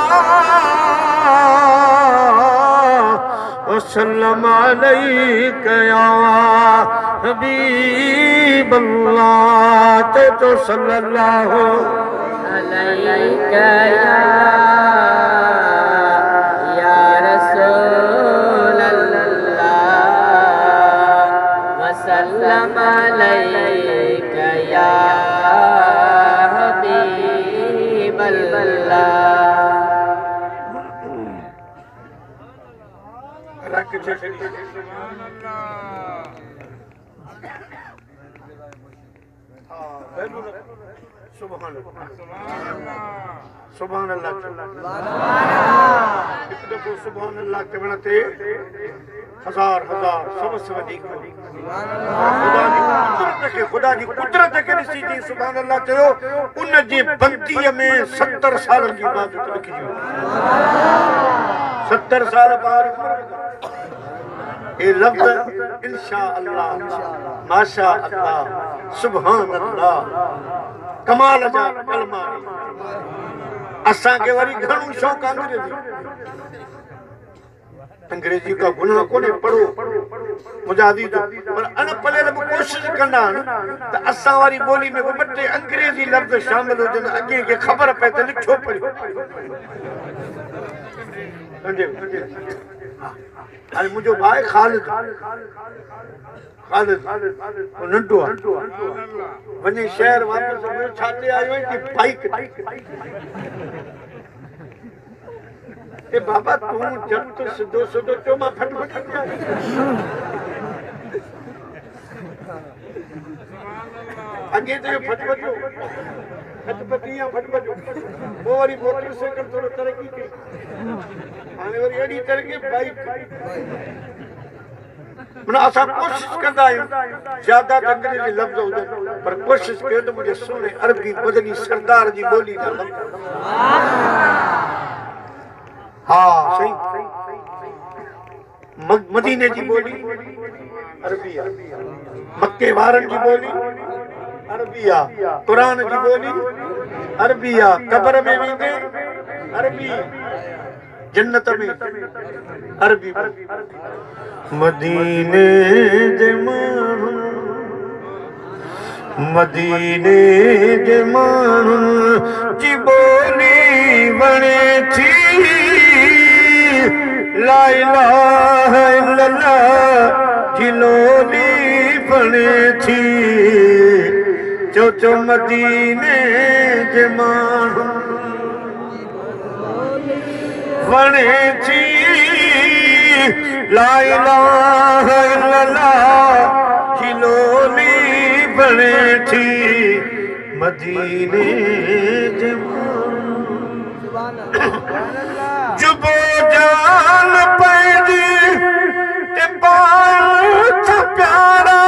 वसल्लम अलैका या हबीब अल्लाह तो सल्लल्लाहु अलैका या रसूल अल्लाह वसल्लम अलैका या सुभान अल्लाह सुभान अल्लाह के बणते हजार हजार सबसे वधीक खुदा जी कुदरत के ॾिसी जी सुभान अल्लाह चयो उन जी बंदीअ में 70 साल की इबादत रखी 70 साल पार ये लफ्ज़ इंशा अल्लाह माशा अल्लाह सुभान अल्लाह कमाल जा कलमा असा के वरी घणो शौक अंग्रेजी का गुनाह कोने पढ़ो मुजादी पर अनपढ़ियल भी कोशिश कंदा त असा वारी बोली में बटे अंग्रेजी लफ्ज शामिल हो जन अगे के खबर पे त लिखो पढ़ो अरे मुझो भाई खालिद नंढो वने शहर वापस छाते आयो कि बाइक ए बाबा तू जब तो सिद्धो सिद्धो चो मा फटफट अगे तो फटफटिया फटफट वो वाली मोटरसाइकिल थोड़ा तरक्की की आने वाली एडी तरक्की बाइक मना असा कोशिश कंदा आहियूं ज्यादा अंग्रेजी लफ्ज हुजन पर कोशिश कयो त मुझे सुने अरबी मदनी सरदार जी बोली ना हाँ सही मदीने की बोली अरबिया मक्के वारन की बोली अरबिया कुरान की बोली अरबिया कब्र में वेंदे अरबी जन्नत में अरबी मदीने जे माण्हुनि जी बोली बणे थी ला इलाहा इल्लल्लाह जिलोली बणे थी चो मदीने जे माण्हुनि बणे थी ला इलाहा इल्लल्लाह जिलोली बणे थी मदीने जे जुबो जान पैदी ते पाल था प्यारा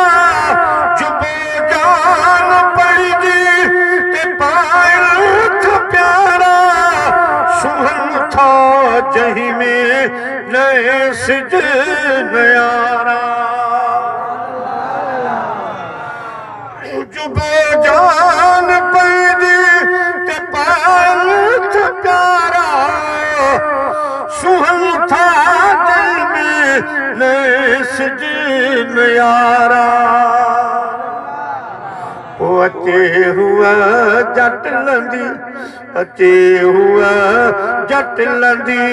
जुबो जान पैदी ते पाल था प्यारा सुहन था जही में नए सिजन यारा जुबो जान पैदी ते पाल था प्यारा सुहन था दिल में सजन यारा वो अचे हुआ जट लंदी अचे हुआ जट लंदी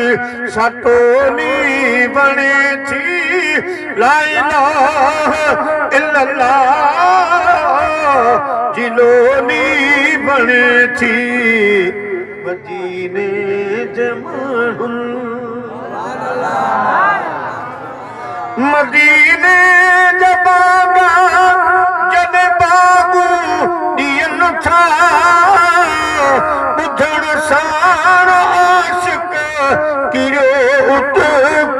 सटोली बने थी ला इलाहा इल्लल्लाह जिलोली बने थी मदीने जे माण्हुनि मदीने जा बागा जॾहिं बागू ॾियनि था ॿुधण साण आशिक किरियो उठ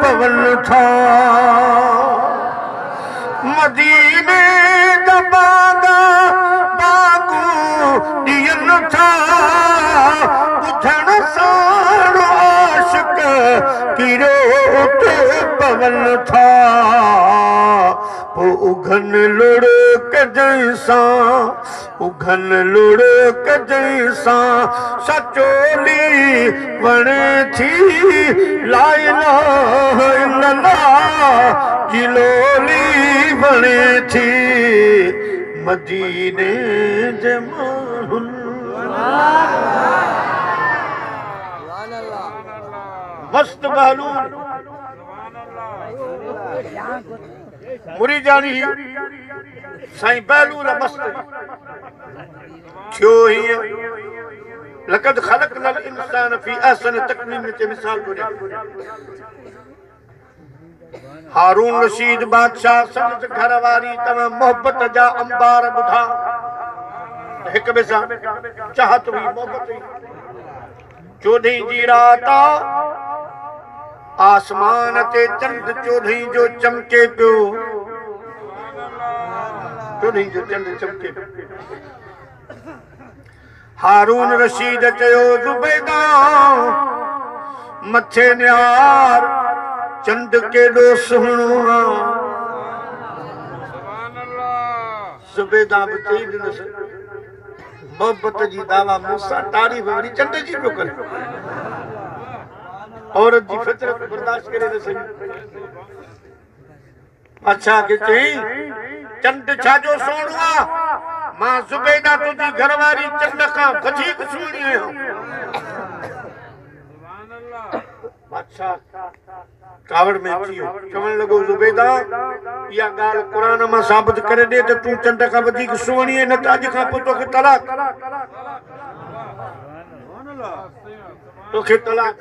पवनि था मदीने जा बागा बागू ॾियनि था ॿुधण साण आशिक किरियो उठ पवनि था उघन लुढ़क जैसा उघन लुढ़क जैसा सचोली बणे थी ला इलाहा इल्लल्लाह जिलोली बणे थी मदीने जे माण्हुनि मस्त बहलून मुरीदानी साईं बहलून मस्त थियो ही लक़द ख़लक़नल इंसान फी अहसन तक़वीम ते मिसाल ॿुधाई हारून रशीद बादशाह संदसि घर वारी तमां मोहब्बत जा अंबार ॿुधा हिक ॿिए सां चाहत हुई मोहब्बत हुई 14 जी रात आसमान ते चंद चोॾहीं जो चमके पियो, चोॾहीं जो चंद चमके पियो। हारून रशीद चयो ज़ुबैदा मथे निहार चंद केॾो सुहिणो आहे। ज़ुबैदा बि चई ॾिनसि मोहब्बत जी दावा मूंसां तारीफ़ वरी चंड जी पियो करे। औरत जी फितरत बर्दाश्त करे न सही। अच्छा के चई चंड छाजो सुहिणो आहे, मां ज़ुबैदा तुंहिंजी घरवारी चंड खां वधीक सुहिणी आहियां। अच्छा कावड़ में अची वियो, चवण लॻो ज़ुबैदा इहा ॻाल्हि क़ुरान मां साबित करे ॾे त तूं चंड खां वधीक सुहिणी आहे, न त अॼु खां पोइ तोखे तलाक, तोखे तलाक।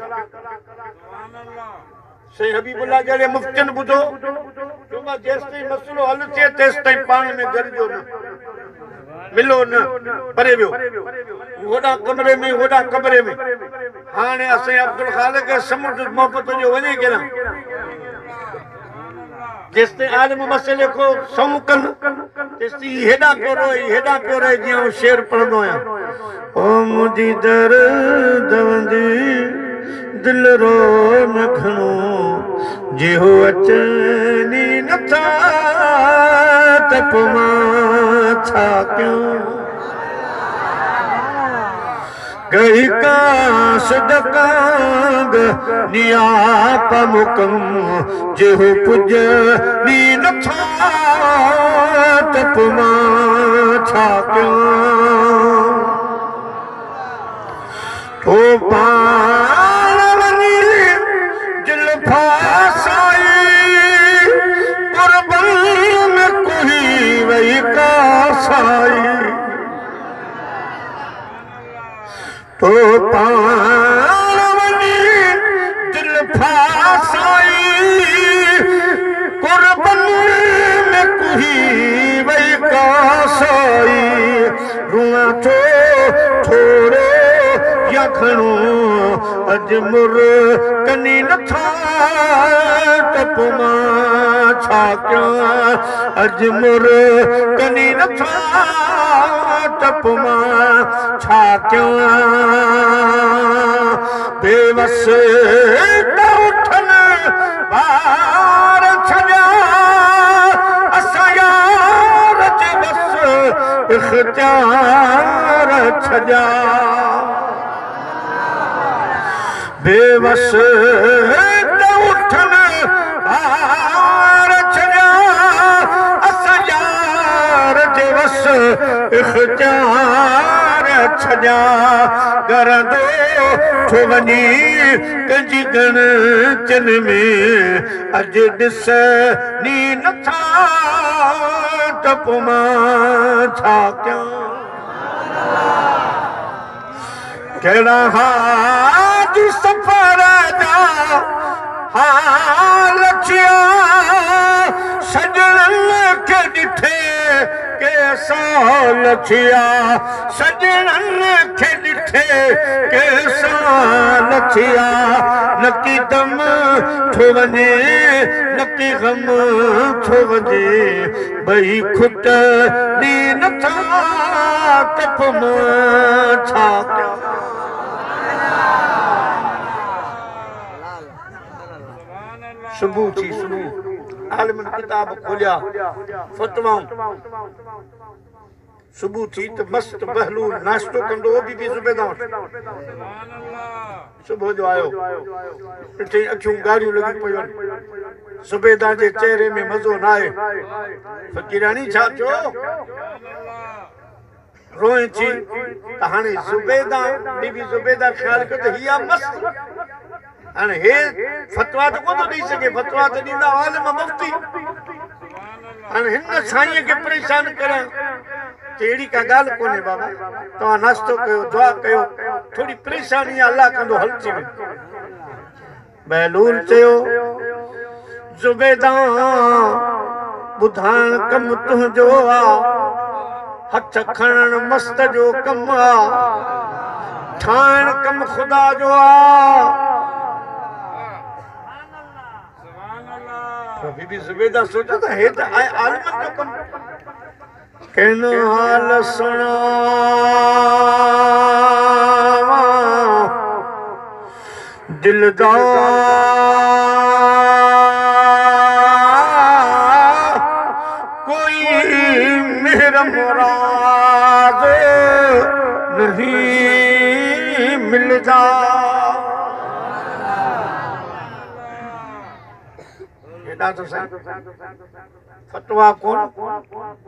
सही हबीबुल्लाह जहिड़े मुफ्तिन ॿुधो चुमा जेसिताईं मसइलो हल थिए तेसिताईं पाण में गॾिजो न, मिलो न, परे वियो होॾा कमरे में होॾा कमरे में। हाणे असां अब्दुल ख़ालिक समुंड मोहब्बत जो वञे केॾां, जेसिताईं आलिम मसइले को सम कनि तेसिताईं हेॾा पियो रहे जीअं शेर पढ़ंदो आहियां। ओ मुंहिंजी दर्द वंदी दिल रो न खणो जे हो अचनी नथा त पोइ मां छा कयूं। कई काश दकांग नियाप मुकम जे हो पुजनी नथा त पोइ मां छा कयूं। तो पाण वञी दिल फासाई कुर्बन में कोई वही कासाई। तो पाण वञी दिल फासाई कुर्बन में कोई वही कासाई। रुआ थो थोड़ो या खणो अज मुर कनी नथा त पोइ मां छा कयां। अज मुर कनी नथा त पोइ मां छा कयां। बेवस त उथनि ॿार छॾिया असां यार जे बस इख़्तियार छॾिया। बेवस त उथनि ॿार छॾिया असां यार जे बस इख़्तियार छॾिया। करंदो थो वञी कंहिंजी गणचन में अॼु ॾिसनी नथा त पोइ मां छा कयां। कहिड़ा हाज सफ़र जा हाल थिया सजणनि खे ॾिठे के साल थिया। सजणनि खे ॾिठे के साल थिया। न की दम थो वञे न की गम थो वञे ॿई खुट ॾी नथा त पोइ मां छा कयां। सुबह थी सुबह आलिमन किताब खोलिया फतवाऊं। सुबह थी तो मस्त बहलूल नाश्तो कंदो वो भी ज़ुबैदा सुबह जो आयो ॾिठई अखियूं ॻाढ़ियूं लॻी पयूं। ज़ुबैदा जे चेहरे में मज़ो न आहे। फ़कीरानी छा थियो रोए थी त हाणे ज़ुबैदा बीबी ज़ुबैदा ख़्याल कयो त हिया मस्त हाणे हे फतवा तो कोन ॾेई सघे। फतवा त ॾींदा आलिम मुफ्ती। हाणे हिन साईं खे परेशान करियां त अहिड़ी का ॻाल्हि कोन्हे बाबा। तव्हां नाश्तो कयो दुआ कयो थोरी परेशानी अलाह कंदो हल थी वञे। बहलूल चयो ज़ुबैदा ॿुधाइण कमु तुंहिंजो आहे। हथ खणण मस्त जो कमु आहे। ठाहिण कमु ख़ुदा जो आहे। बीबी ज़ुबैदा सोचा था हे त आलिमन जो कम कहनो हाल सुना दिलदार कोई मेरा मुराद नहीं मिलता तो फतवा कौन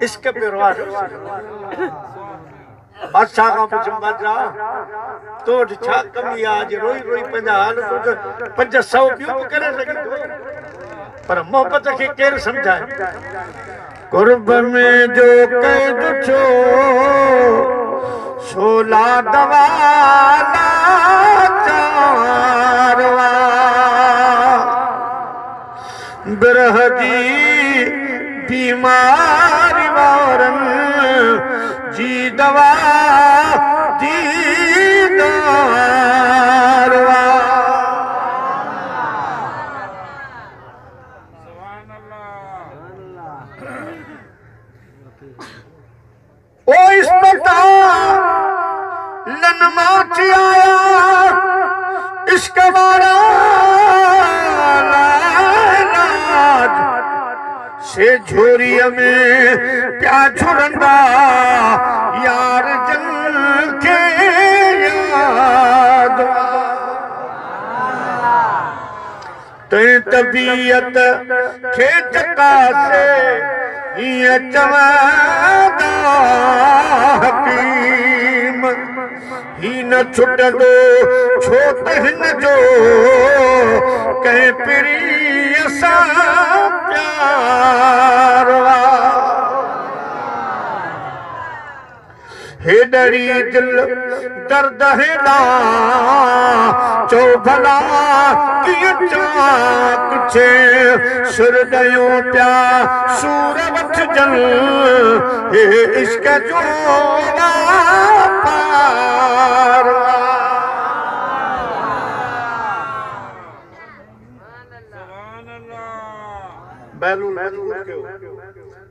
इसके पे रवाज बादशाह का पुछम बादशाह तो छा कमी आज रोई रोई पंजा हाल तो 500 क्यों करे सके पर मोहब्बत के केर समझाए कुर्ब में जो कैद छो सोला दवाला चारवा बिरह जी बीमारी वारन जी दवा जी दारवा ओ इस्पताल लनमा आया इश्क वाला से झोरिया में प्या छुड़ंदा यार जल के याद ते तबीयत खे चका से ये चवादा हकीम ही न छुट दो छोट हिन जो कहीं पिरी असा हे डरी दिल दर्द है ना चो भला कि चाक छे सुर दयो प्या सूर वठ जल हे इश्क जो पार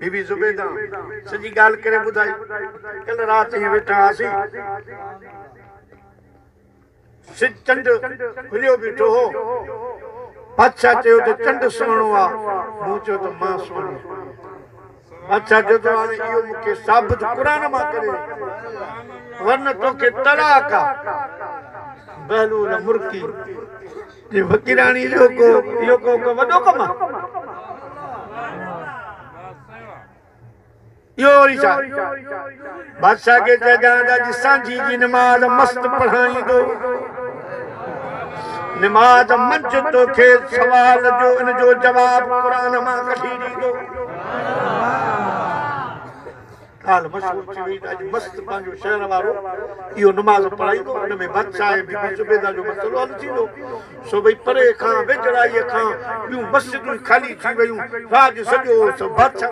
बीबी ज़ुबैदा सजी गाल करे बुधाई कल रात ही वेठा आसी सिज चंड खुलियो बीठो हो बादशाह चयो तो चंड सुणो आ मूं चयो तो मां सुणी बादशाह चयो तो हाणे इहो मूंखे साबित क़ुरान मां करे वरन तोखे तलाक आ बहलूल मुर्की जी फकीरानी जो को इहो को वॾो कमु आहे बादशाह के जगह सांझी जी नमाज मस्त पढ़ाई दो नमाज मंच तो के सवाल जो इन जो जवाब कुरान मां कढी दी दो हाल मशहूर थी वई आज मस्त पांजो शहर वारो इहो नमाज पढ़ाई दो उन में बादशाह बीबी ज़ुबैदा जो मसलो हल थींदो सो भई परे खां वेझड़ाई खां ॿियूं मस्जिदूं खाली थी वयूं राज सॼो सो बादशाह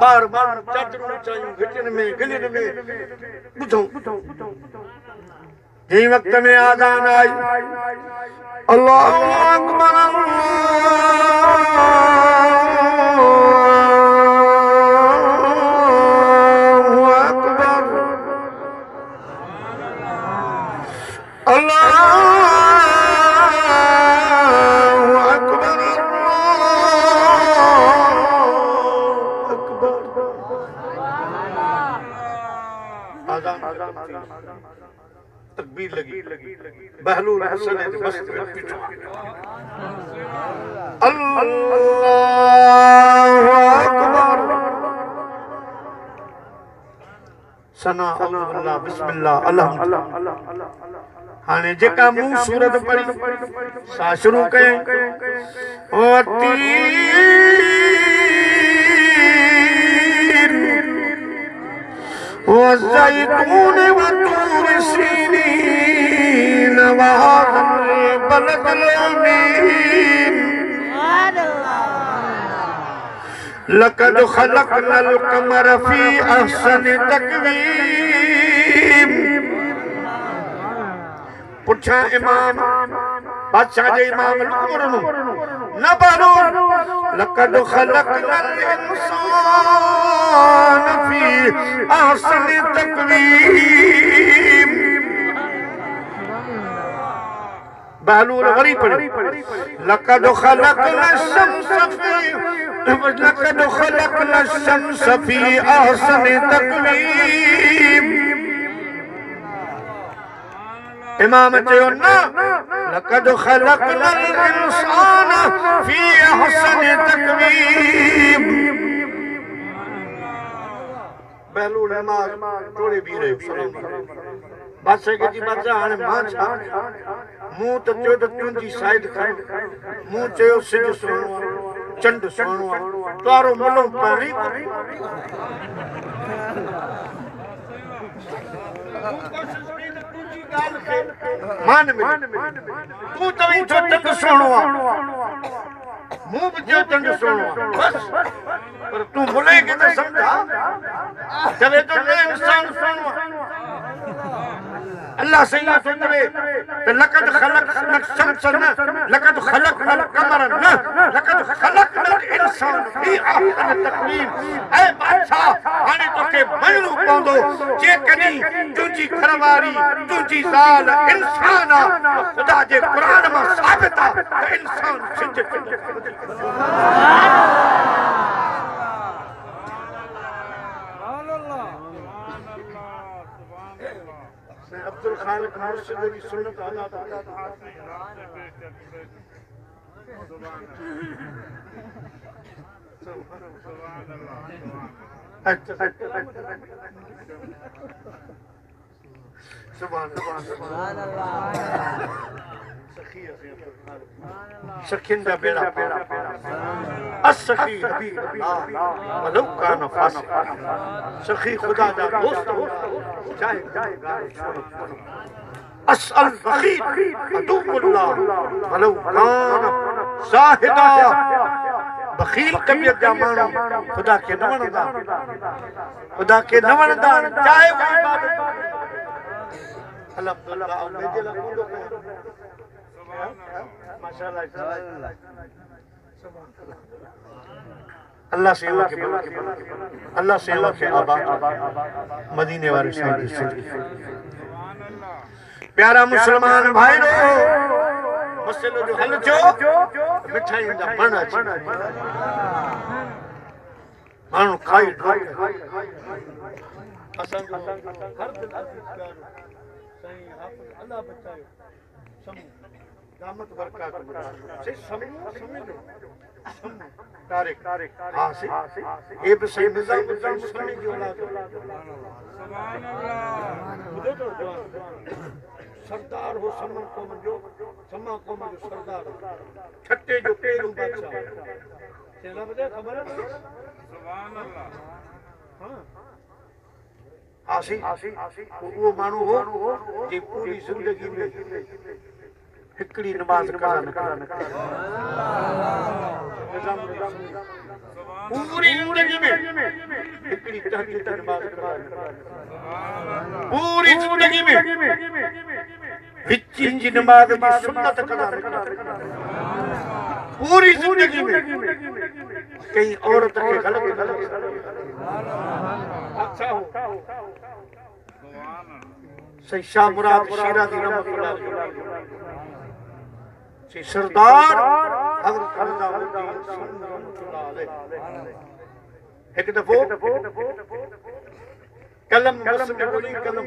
बार बार चादरूं चाहियूं घिटिन में गिलिन में ॿुधूं जंहिं वक़्त में आज़ान आई अल्लाहु अकबर तकबीर लगी बहलूल हसन ने मस्त में पीछे अल्लाहु अकबर सना अल्लाह बिस्मिल्लाह अल्हम्दुलिल्लाह हाने जेका मुंह सूरत पढ़ी सा शुरू कए ओ तीर वज़ैतून वतूर सीनीन वहाज़ल बलदल अमीन लक़द ख़लक़नल क़मर फ़ी अहसनि तक़वीम पुछा इमाम बादशाह जे इमाम लुकमरनो नबरू लक़द ख़लक़नल इंसान फी अहसनि तक़वीम। बहलूल वरी पढ़ी लक़द ख़लक़ना शम्स फी अहसनि तक़वीम। इमाम चयो न लक़द ख़लक़नल इंसान फी अहसनि तक़वीम। बहलूल नमाज थोड़ी भी रहे बादशाह के जी बादशाह हाणे मां छा मूं त चयो त तुंहिंजी साइड खण मूं चयो सिज सुहिणो आहे चंड सुहिणो आहे तारो मलो पाणी मान में तू तवी जो चंड सुहिणो आहे मूं भी चयो चंड सुहिणो आहे बस पर तू भुले के त समझा चवे तो न इंसान सुहिणो आहे अल्लाह सही सोचवे त लक़द ख़लक़नल शम्स न लक़द ख़लक़नल क़मर न लक़द ख़लक़नल इंसान फी अहसनि तक़वीम। ऐ बादशाह हाणे तोखे मञणो पवंदो जेकॾहिं तुंहिंजी घरवारी तुंहिंजी ज़ाल इंसान आहे त ख़ुदा जे क़ुरान मां साबित आहे त इंसान सिज अब्दुल खालिक मुर्शिद की सुन्नत अदा सुभान अल्लाह सखीन का बेड़ा असखी वलो कान फासिक सखी खुदा दा दोस्त चाहे असल फकीर अदुल्लाह वलो कान साहिदा। बखील तबियत जा माण्हू खुदा के न वणंदा खुदा के न वणंदा चाहे वो इबादत अल्हम्दुलिल्लाह मुझे लगो माशाअल्लाह अल्लाह से अल्लाह से आबाद मदीने वाले साईं प्यारा मुसलमान भाईरो मसलो जो हल थियो मिठाई जा बण अची माण्हू खाई असां जो हर दिल साईं हाफ़िज़ अल्लाह बचायो समूह दामत बरकत से समझो तारिक हां से ये भी सही निजाम समझ जो औलाद सुभान अल्लाह सरदार हो समा कौम जो सरदार छठे जो पेरू बादशाह चला बजे खबर है सुभान अल्लाह हां आसी वो मानू हो जे पूरी जिंदगी में हिकड़ी नमाज करा पूरी जिंदगी में हिकड़ी तहज्जुद नमाज करा पूरी जिंदगी में विच नमाज की सुन्नत करा पूरी जिंदगी में कई औरत के गलत अच्छा हो सही शाह मुराद शिराज़ी रहमतुल्लाह से सरदार हज़रत निज़ामुद्दीन रहमतुल्लाह अलैह एक दफ़ो कलम बस में बोली कलम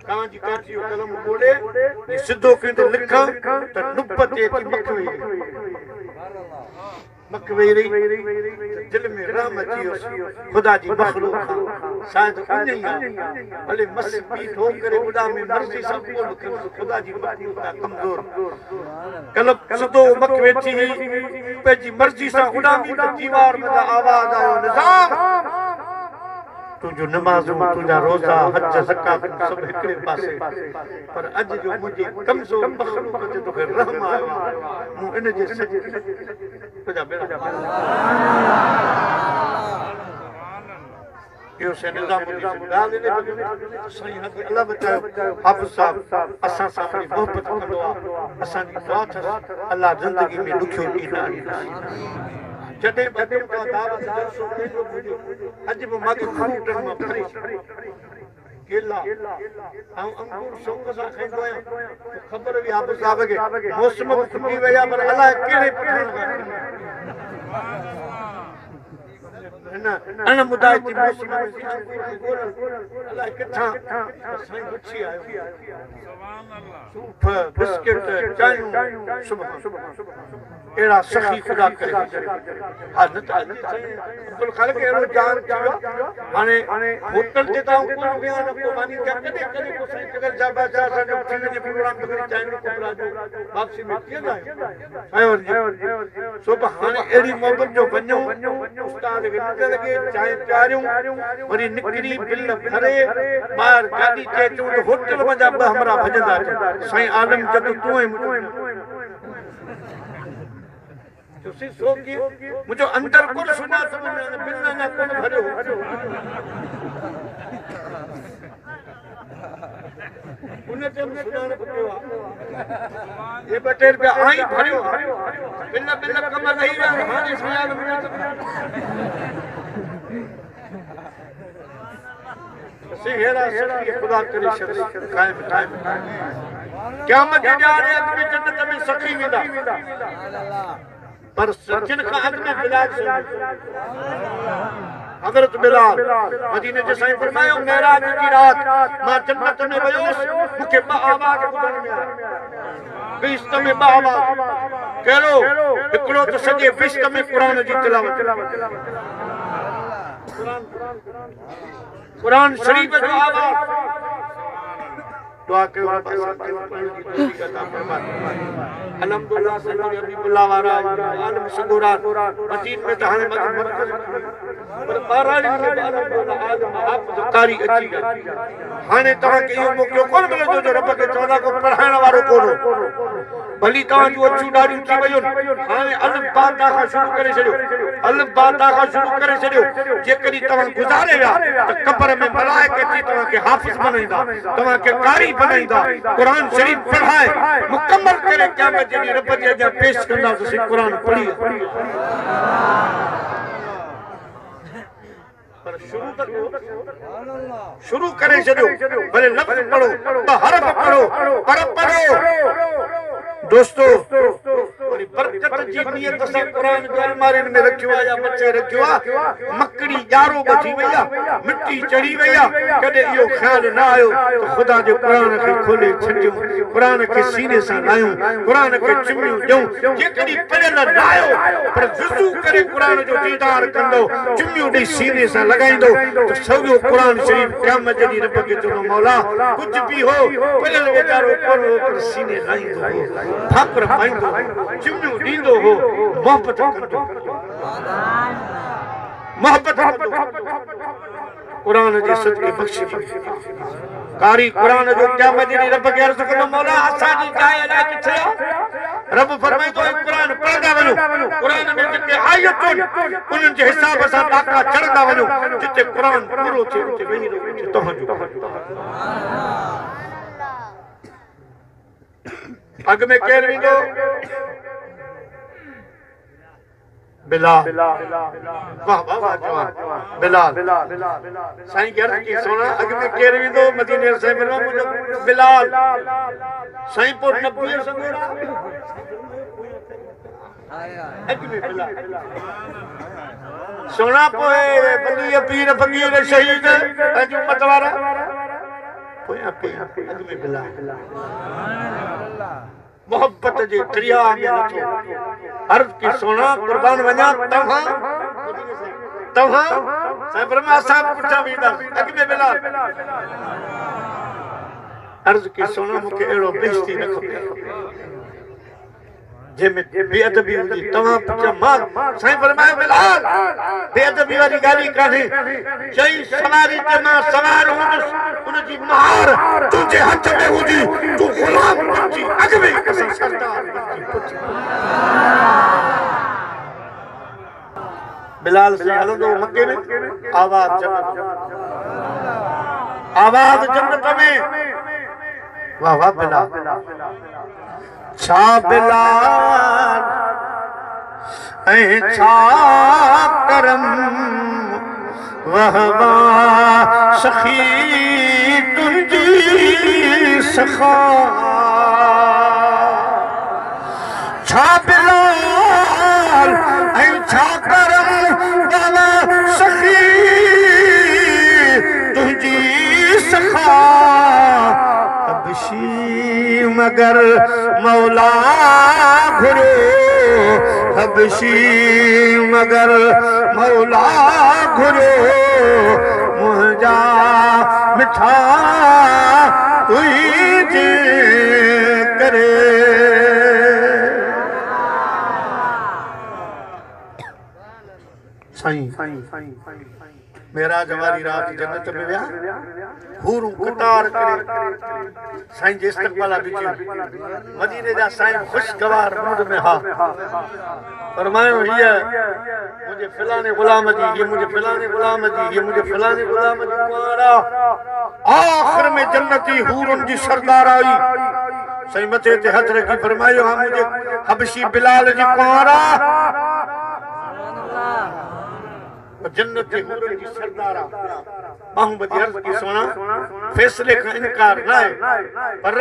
कहां जी काची कलम बोले ये सिद्धो के तो लिखा त नुब्बत की मकवे रही दिल में रहम अची खुदा जी मखलूक शायद उन्हीं भले मस पी ठो करे खुदा में मर्जी सब खुदा जी मखलूक का कमजोर कलम सिद्धो मकवे थी पेजी मर्जी सा उडामी त दीवार में आवाज आयो निजाम तुझो नमाज़ तुझा रोज़ा हज ज़कात सब हिकड़े पासे पर अज जो मुझे कमजोर मखलूक ते तो रहम आयो मु इन जे तुझा बेड़ा यो से निजामुद्दीन गाल ने सही हक अल्लाह बचायो हाफिज साहब असा सामने मोहब्बत कंदो असा जी दुआ अथस अल्लाह जिंदगी में दुखियो ॾींदा जॾहिं बदे का दावतदार सो केलो बुझो अज भी मागे फ्रूटन में भरी केला ऐं अंगूर शौक़ सां खाईंदो आहियां ख़बर बि हाफिज साहब खे मौसम खुटी विया पर अलाए कहिड़े पठान अन मुदाई थी मौसम में अलाए किथां साईं गुच्छी आयो सूफ बिस्किट चायूं सुभान एड़ा सखी खुदा करे हालत अब्दुल खालिक एड़ो जान थियो हाने होटल ते ता कोन विया न को मानी क्या कदे कदे को साईं अगर जाबा चा सा फिल्म जे प्रोग्राम बकरी चायूं को राजो वापसी में केदा आयो सुभान एड़ी मोहब्बत जो बन्यो उस्ताद के लगे चाय प्यारियूं वरी निकरी बिल भरे बाहर गाड़ी ते चूं तो होटल में जा हमरा भजदा साईं आलम जद तू तुसी सो की मुझो अंदर कुछ सुना समझ बिल ना कोन भरियो उन्हें जब सुनाने पड़ो ये बटे रुपया आई भरियो बिल कम नहीं रहा हाने सुना हेरा सखी खुदा करे शर्त कायम क़यामत जे ॾियारे अॻ में जन्नत में सखी वेंदा पर सचिन का अॻ में बिलाल हज़रत बिलाल मदीने जे साईं फरमायो मेराज जी रात मां जन्नत में वयोसि मूंखे ॿ आवाज़ ॿुधण में आया बिश्त में ॿ आवाज़ कहिड़ो हिकिड़ो त सॼे बिश्त में क़ुर जी तिलावत कुरान शरीफ जो आवाज़ दुआ कयो अल्हम्दुलिल्लाह सल्लल्लाहु हबीबुल्लाह वारा आलम सगोरा मदीन में त हाणे पर बारानी के आलम हाफिज कारी अची गया हाणे तव्हां के इहो मोकिलियो कोन मिलंदो जो रब के चवंदा को पढ़ाइण वारो कोन भली तव्हां जो अचूं ॾाढियूं थी वयूं हाणे अलिफ बा ता खां शुरू करे छॾियो अलिफ बा ता खां शुरू करे छॾियो जेकॾहिं तव्हां गुज़ारे विया त क़ब्र में मलाइका अची तव्हां खे हाफिज बनाईंदा तव्हां खे कारी बनाईंदा कुरान शरीफ पढ़ाए मुकम्मल करे क़यामत जे ॾींहुं रब जे अॻियां पेश कंदा त कुरान पढ़ी पर शुरू करे छॾियो भले लफ़्ज़ पढ़ो हरफ पढ़ो पर पढ़ो दोस्तों वरी बरकत जी नियत से कुरान जो अलमारिन में रखियो आ या मचे रखियो आ मकड़ी यारो बची वया मिट्टी चढ़ी वया कदे इयो ख्याल ना आयो तो खुदा जो कुरान के खोले छडियो कुरान के सीने से लायो कुरान के चुमियो जो जे कदी पढ़ल लायो पर वुजू करे कुरान जो दीदार कंदो चुमियो दे सीने से लगाइंदो तो सजो कुरान शरीफ क़यामत जी रब के चलो मौला कुछ भी हो पढ़ल बेचारो पर सीने लाइंदो ठाकुर पाइंदो चुमियो दींदो हो मोहब्बत कंदो कुरान जी सदके बख्शी कारी कुरान जो क़यामत जी रब के अर्ज़ कंदो मौला असा जी जाय अला किथे रब फरमाइंदो कुरान पढ़ंदा वञो कुरान में जेके आयतुन उन्हनि जे हिसाब सां ॾाका चढ़ंदा वञो जिते कुरान पूरो थिए उते वेही रहो तव्हांजो अग में केर विंदो बिलाल वाह वाह वाह जवान बिलाल साईं घर की सोना अग में केर विंदो मदीने से मिलो मुझे बिलाल साईं पोइ नबी संगोरा अग में बिलाल सोना पोइ बली पीर फकीर शहीद अजू मतवारा पोइ अग में बिलाल मोहब्बत जे दरिया में नथो अर्ज़ की सोना कुर्बान वञा तव्हां साईं ब्रह्मा साहब पुठा वेंदा अॻ में बिलाल अर्ज़ की सोना मूंखे अहिड़ो बेइज्जती न खपे जंहिंमें बेअदबी हुंदी तव्हां पुठा मां साईं फरमायो बिलाल बेअदबी वारी ॻाल्हि कान्हे चई सवारी ते मां सवार हूंदुसि उनजी महार तुंहिंजे हथ में हुंदी तूं गुलाम बणिजी अॻ में असां सरदार बणिजी बिलाल से हलंदो मक्के में आवाज़ जन्नत आवाज जन्नत में। वाह वाह बिलाल, छा बिलाल ऐ छा करम, वाह वाह सखी तुझी सखा। छा बिलाल ऐ छा करम, वाह वाह सखी तुझी सखा। हबशी मगर मौला घुरो, हबशी मगर मौला घुरो, मुझा मिठा तुझे करे। साईं मेरा जवारी रात जन्नत में विया, हूरूं कटार करे साईं जे इस्तक़बाला बिचे मदीने जा साईं खुशगवार मूड में हा। फरमायो हिय मुझे फलाने गुलाम जी, ये मुझे फलाने गुलाम जी, ये मुझे फलाने गुलाम जी कुंवारा। आखिर में जन्नती हूरन जी सरदार आई, साईं मथे ते हथ रखी फरमायो हां मुझे हबशी बिलाल जी कुंवारा। जन्नती हूरन जी सरदार बाहुबली अर्ज की सोना फैसले का इनकार ना है, पर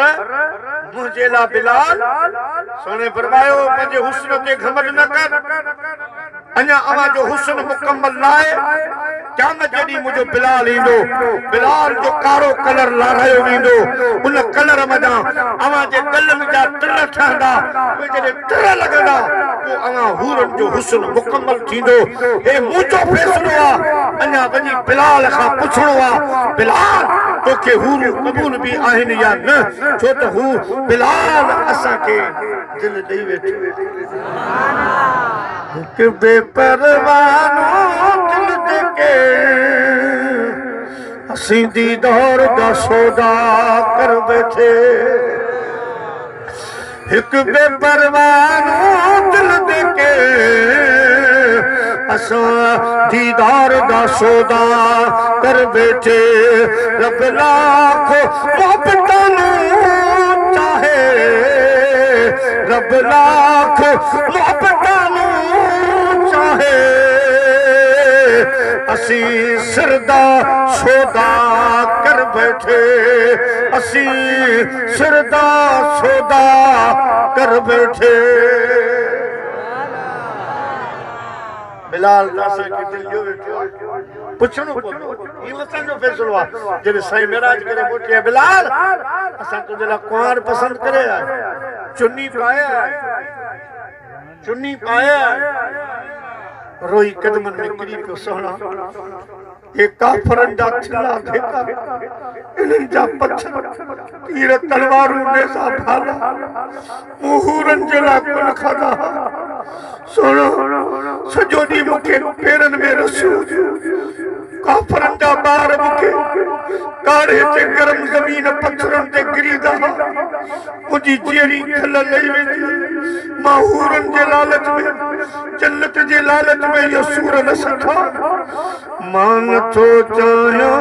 मुझे ला बिलाल सोने फरमायो पंहिंजे हुस्न ते घमंड न कर। अञा अवां जो हुस्न मुकम्मल ना है। क़यामत जॾहिं मुंहिंजो बिलाल ईंदो, बिलाल जो कारो कलर लारायो वेंदो, उन कलर मथां अवां जे गलनि जा तिर ठहंदा। उहे जॾहिं तिर लॻंदा पोइ अवां हूरन जो हुस्न मुकम्मल थींदो। हे मुंहिंजो फैसलो आहे। अञा वञी बिलाल खां पुछणो आहे, बिलाल तोखे हूर क़बूल बि आहिनि या न, छो त हू बिलाल असांखे दिलि ॾेई वेठो। हिकु बेपरवानो दिल देके असीं दीदार दा सौदा कर बैठे। हिकु बेपरवानो दिल देके असां दीदार दा सौदा कर बैठे। रब लाख मोहब्बतां नूं चाहे, रब लाख मोहब्बतां नूं चाहे, असीं सिरदा सौदा कर बैठे। असीं सिरदा सौदा कर बैठे। बिलाल दासा के दिल जो वेठो पुछणो पवंदो। इहो असांजो फैसलो आहे। जॾहिं साईं मेराज करे मोटिया बिलाल असां तुंहिंजे लाइ कुंवार पसंदि करे आया, चुन्नी पाया, चुन्नी पाया, रोई कदमनि में किरी पियो सोहणा। ये काफरनि जा छिला ठेका, इन्हनि जा पत्थर तीर तलवारूं नेज़ा भाला, मुहूरनि जे लाइ कुल खाधा। सोनो सॼो ॾींहुं मूंखे पेरनि में रसियो, काफरनि जा ॿार मूंखे काढ़े ते गरम ज़मीन पत्थरनि ते गिरींदा। मुंहिंजी जीअरी खल लही वेंदी। मां हूरनि जे लालच में, जन्नत जे लालच में इहो सूर न सठा। मां नथो चाहियां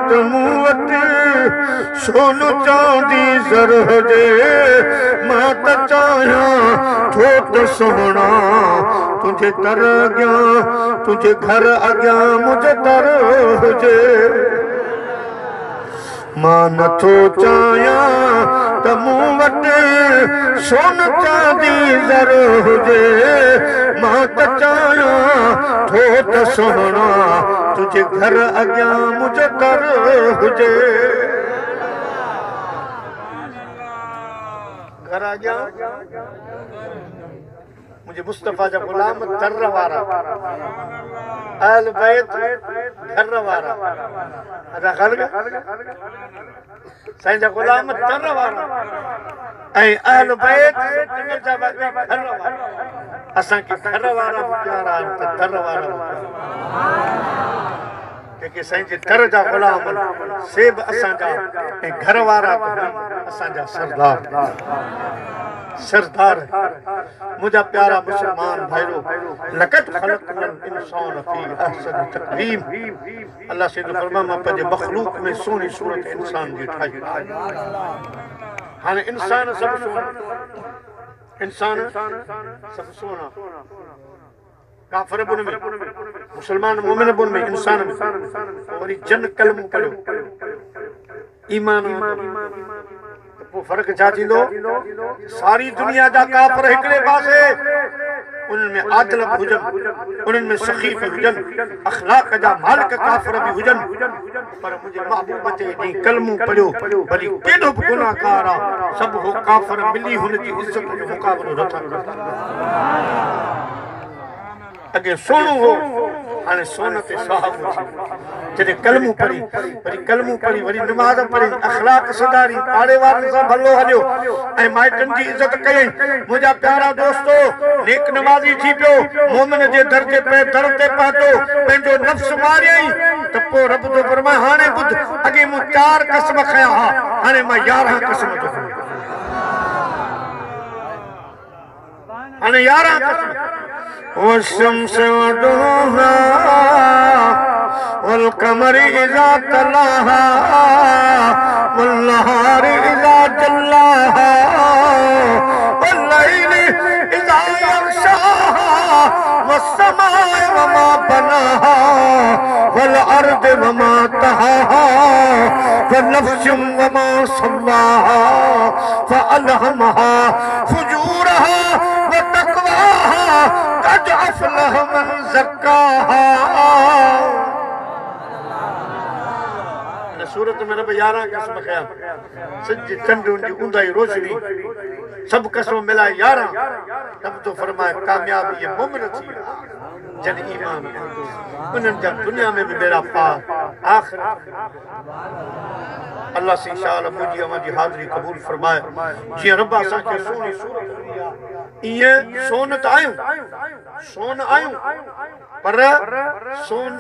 त मूं वटि सोन चांदी ज़र हुजे, मां त चाहियां थो त सोहणा तुंहिंजे दर अॻियां, तुंहिंजे घर अॻियां मुंहिंजो दर हुजे। मां नथो चाहियां त मूं वटि सोन चांदी ज़र हुजे, मां त चाहियां थो त सोहणा तुंहिंजे घर अॻियां मुंहिंजो दर हुजे। घर अॻियां मुझे मुस्तफा जा गुलाम दर वारा, अहल बैत घर वारा, अदा खल्क साईं जा गुलाम दर वारा ऐं अहल बैत जा घर वारा। असांखे घर वारा प्यारा आहिनि त दर वारा जेके साईं जे दर जा गुलाम से बि असांजा ऐं घर वारा असांजा सरदार। सरदार मुझा प्यारा मुसलमान भाईरो लकत खलक़नल इंसान फी अहसन तक़वीम अल्लाह से फरमा मां पंहिंजे मखलूक में सोनी सूरत इंसान जी ठाही हाणे इंसान सब सोना इंसान सब सोना काफिर बुन में मुसलमान मोमिन बुन में इंसान में वरी जन कलमो पढ़ो ईमान वो फर्क छा थींदो सारी दुनिया जा काफिर हिकड़े पासे उनमें आदिल हुजन उनमें सखी भी हुजन अखलाक जा मालिक काफिर भी हुजन पर मुझे महबूब ते जी कलमो पढ़ो भली केडो गुनाहगार आ सब हो काफिर मिली हुन जी इज्जत जो मुकाबलो नथा कर अगे सोनू हो हाने सोन ते साहब जॾहिं कलमो पढ़ी वरी नमाज़ पढ़ी अखलाक सुधारी पाड़े वारनि सां भलो हलियो ऐं माइटनि जी इज़त कयई मुंहिंजा प्यारा दोस्तो नेक नमाज़ी थी पियो मोमिन जे दर ते पहुतो पंहिंजो नफ़्स मारियई त पोइ रब जो फरमाए हाणे ॿुध अॻे मूं 4 कसम खया हा हाणे मां 11 कसम थो खयां हाणे 11 कसम والشمس وضحاها والقمر إذا تلاها والنهار إذا جلاها والليل إذا يغشاها والسماء وما بناها والأرض وما طحاها ونفس وما سواها فألهمها فجورها وتقواها قد أفلح من زكاها सूरत में रब 11 कसम खया सिज चंड उनकी ऊंदाई रोशनी सब कसम मिला 11 तब तो फरमाए कामयाब ये मोमिन थी जन ईमान उन्हनि जा दुनिया में भी बेड़ा पार आखिरत अल्लाह से इंशाअल्लाह मुझी हमारी हाज़िरी कबूल फरमाए जी रब असा के सोनी सूरत ये सोन त आयूं पर सोन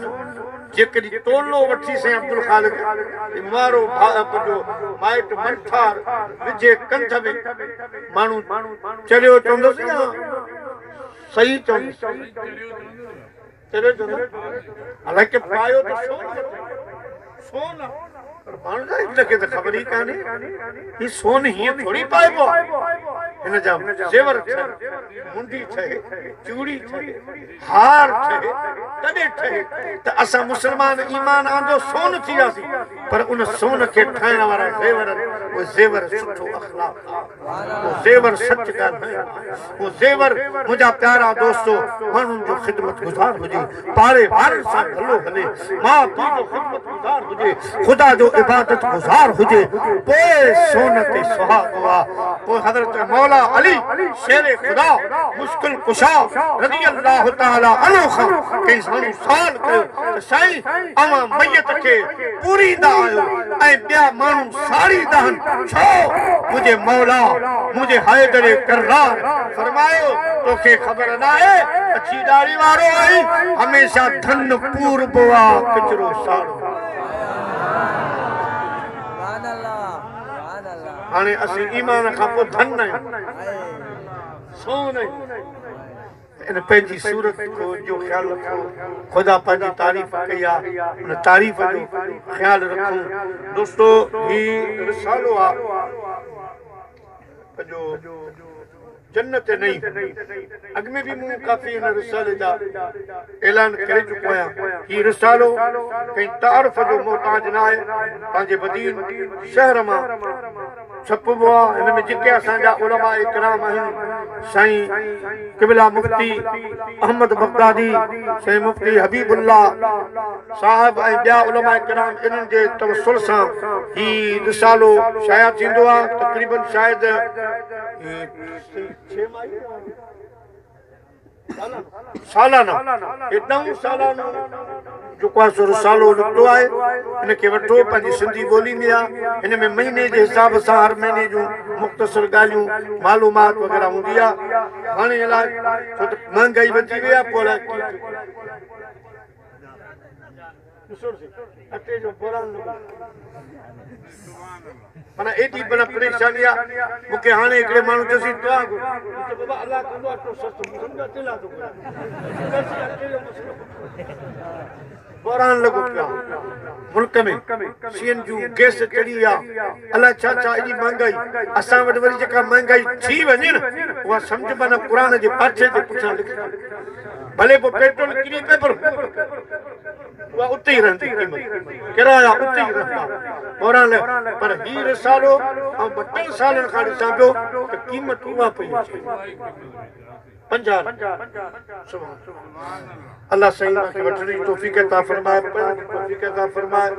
जेकॾहिं तोलो वठी से अब्दुल खालिक मारो जो माइट मंठार विझे कंठ में माण्हू चलियो चवंदोसि न सही चवंदुसि हालांकि पायो त सोन पर माण्हू इनखे त ख़बर ई कान्हे ही सोन हीअं थोरी पाइबो हिन जा ज़ेवर ठहे मुंडी ठहे चूड़ी ठहे हार ठहे तॾहिं ठहे त असां मुस्लमान ईमान आंदो सोन थी वियासीं पर उन सोन खे ठाहिण वारा ज़ेवर उहे ज़ेवर सुठो अखलाक वो ज़ेवर सच ॻाल्हि वो ज़ेवर मुंहिंजा प्यारा दोस्तो माण्हुनि जो ख़िदमत गुज़ार हुजे पाड़े वारनि सां भलो हले माउ पीउ जो ख़िदमत गुज़ार हुजे ख़ुदा जो इबादत गुज़ार हुजे पोइ सोन ते सुहागो आहे पोइ हज़रत मौला अली शेर खुदा मुश्किल कुशा रज़ी अल्लाह ताला अन्हु खां कई साल कयो त साईं अवां मैयत खे पूरींदा आहियो ऐं ॿिया माण्हू साड़ींदा आहिनि छो मुंहिंजे मौला मुंहिंजे हैदर करार फरमायो तोखे ख़बर न आहे अची ॾाड़ी वारो आई हमेशह धन पूरबो आहे किचरो साड़ो हाणे असीं ईमान खां पोइ धन आहियूं सोन इन पंहिंजी सूरत को जो ख़्यालु रखो ख़ुदा पंहिंजी तारीफ़ कई आहे उन तारीफ़ जो ख़्यालु रखूं दोस्तो ही रिसालो आहे जो जन्नत नहीं अग में भी मूं काफ़ी इन रिसाले जा ऐलान करे चुको आहियां ही रिसालो कई तारीफ़ जो मोहताज न आहे पंहिंजे मदीन शहर मां छपबो आहे हिन में जेके असांजा उलमा इकराम आहिनि साईं क़िबला मुफ्ती अहमद बगदादी साईं मुफ्ती हबीबुल्लाह साहब ऐं ॿिया उलमा इकराम इन्हनि जे तवसुल सां ही रिसालो शाया थींदो आहे तक़रीबन शायदि 6 सालाना एॾो सालानो जेको आहे सो रिसालो निकितो आहे हिनखे वठो पंहिंजी सिंधी ॿोली में आहे हिन में महीने जे हिसाब सां हर महीने जूं मुख़्तसर ॻाल्हियूं मालूमात वग़ैरह हूंदी आहे हाणे इलाही छो त महांगाई वधी वई आहे पोइ अटे जो बोरान माना एडी बना परेशानी आ मुके हाने एकड़े मानु जो सी दुआ को बाबा अल्लाह कंदो अटो सस्तो समझा तेला तो बोरान लगो पिया मुल्क में सीएन जू गैस चढ़ी आ अल्लाह छा छा एडी महंगाई असा वट वरी जका महंगाई थी वने न वा समझ बना कुरान जे पाछे जे पुछा लिख भले वो पेट्रोल किने पे पर वो उते ही रहंदी कीमत किराया उते ही रहंदा बोरान पर ही रसालो और 2 सालन खां ॾिसां पियो त कीमत उहा पई अचे 50 सुभान अल्लाह सही के वठण जी तौफीक अता फरमाए तौफीक अता फरमाए।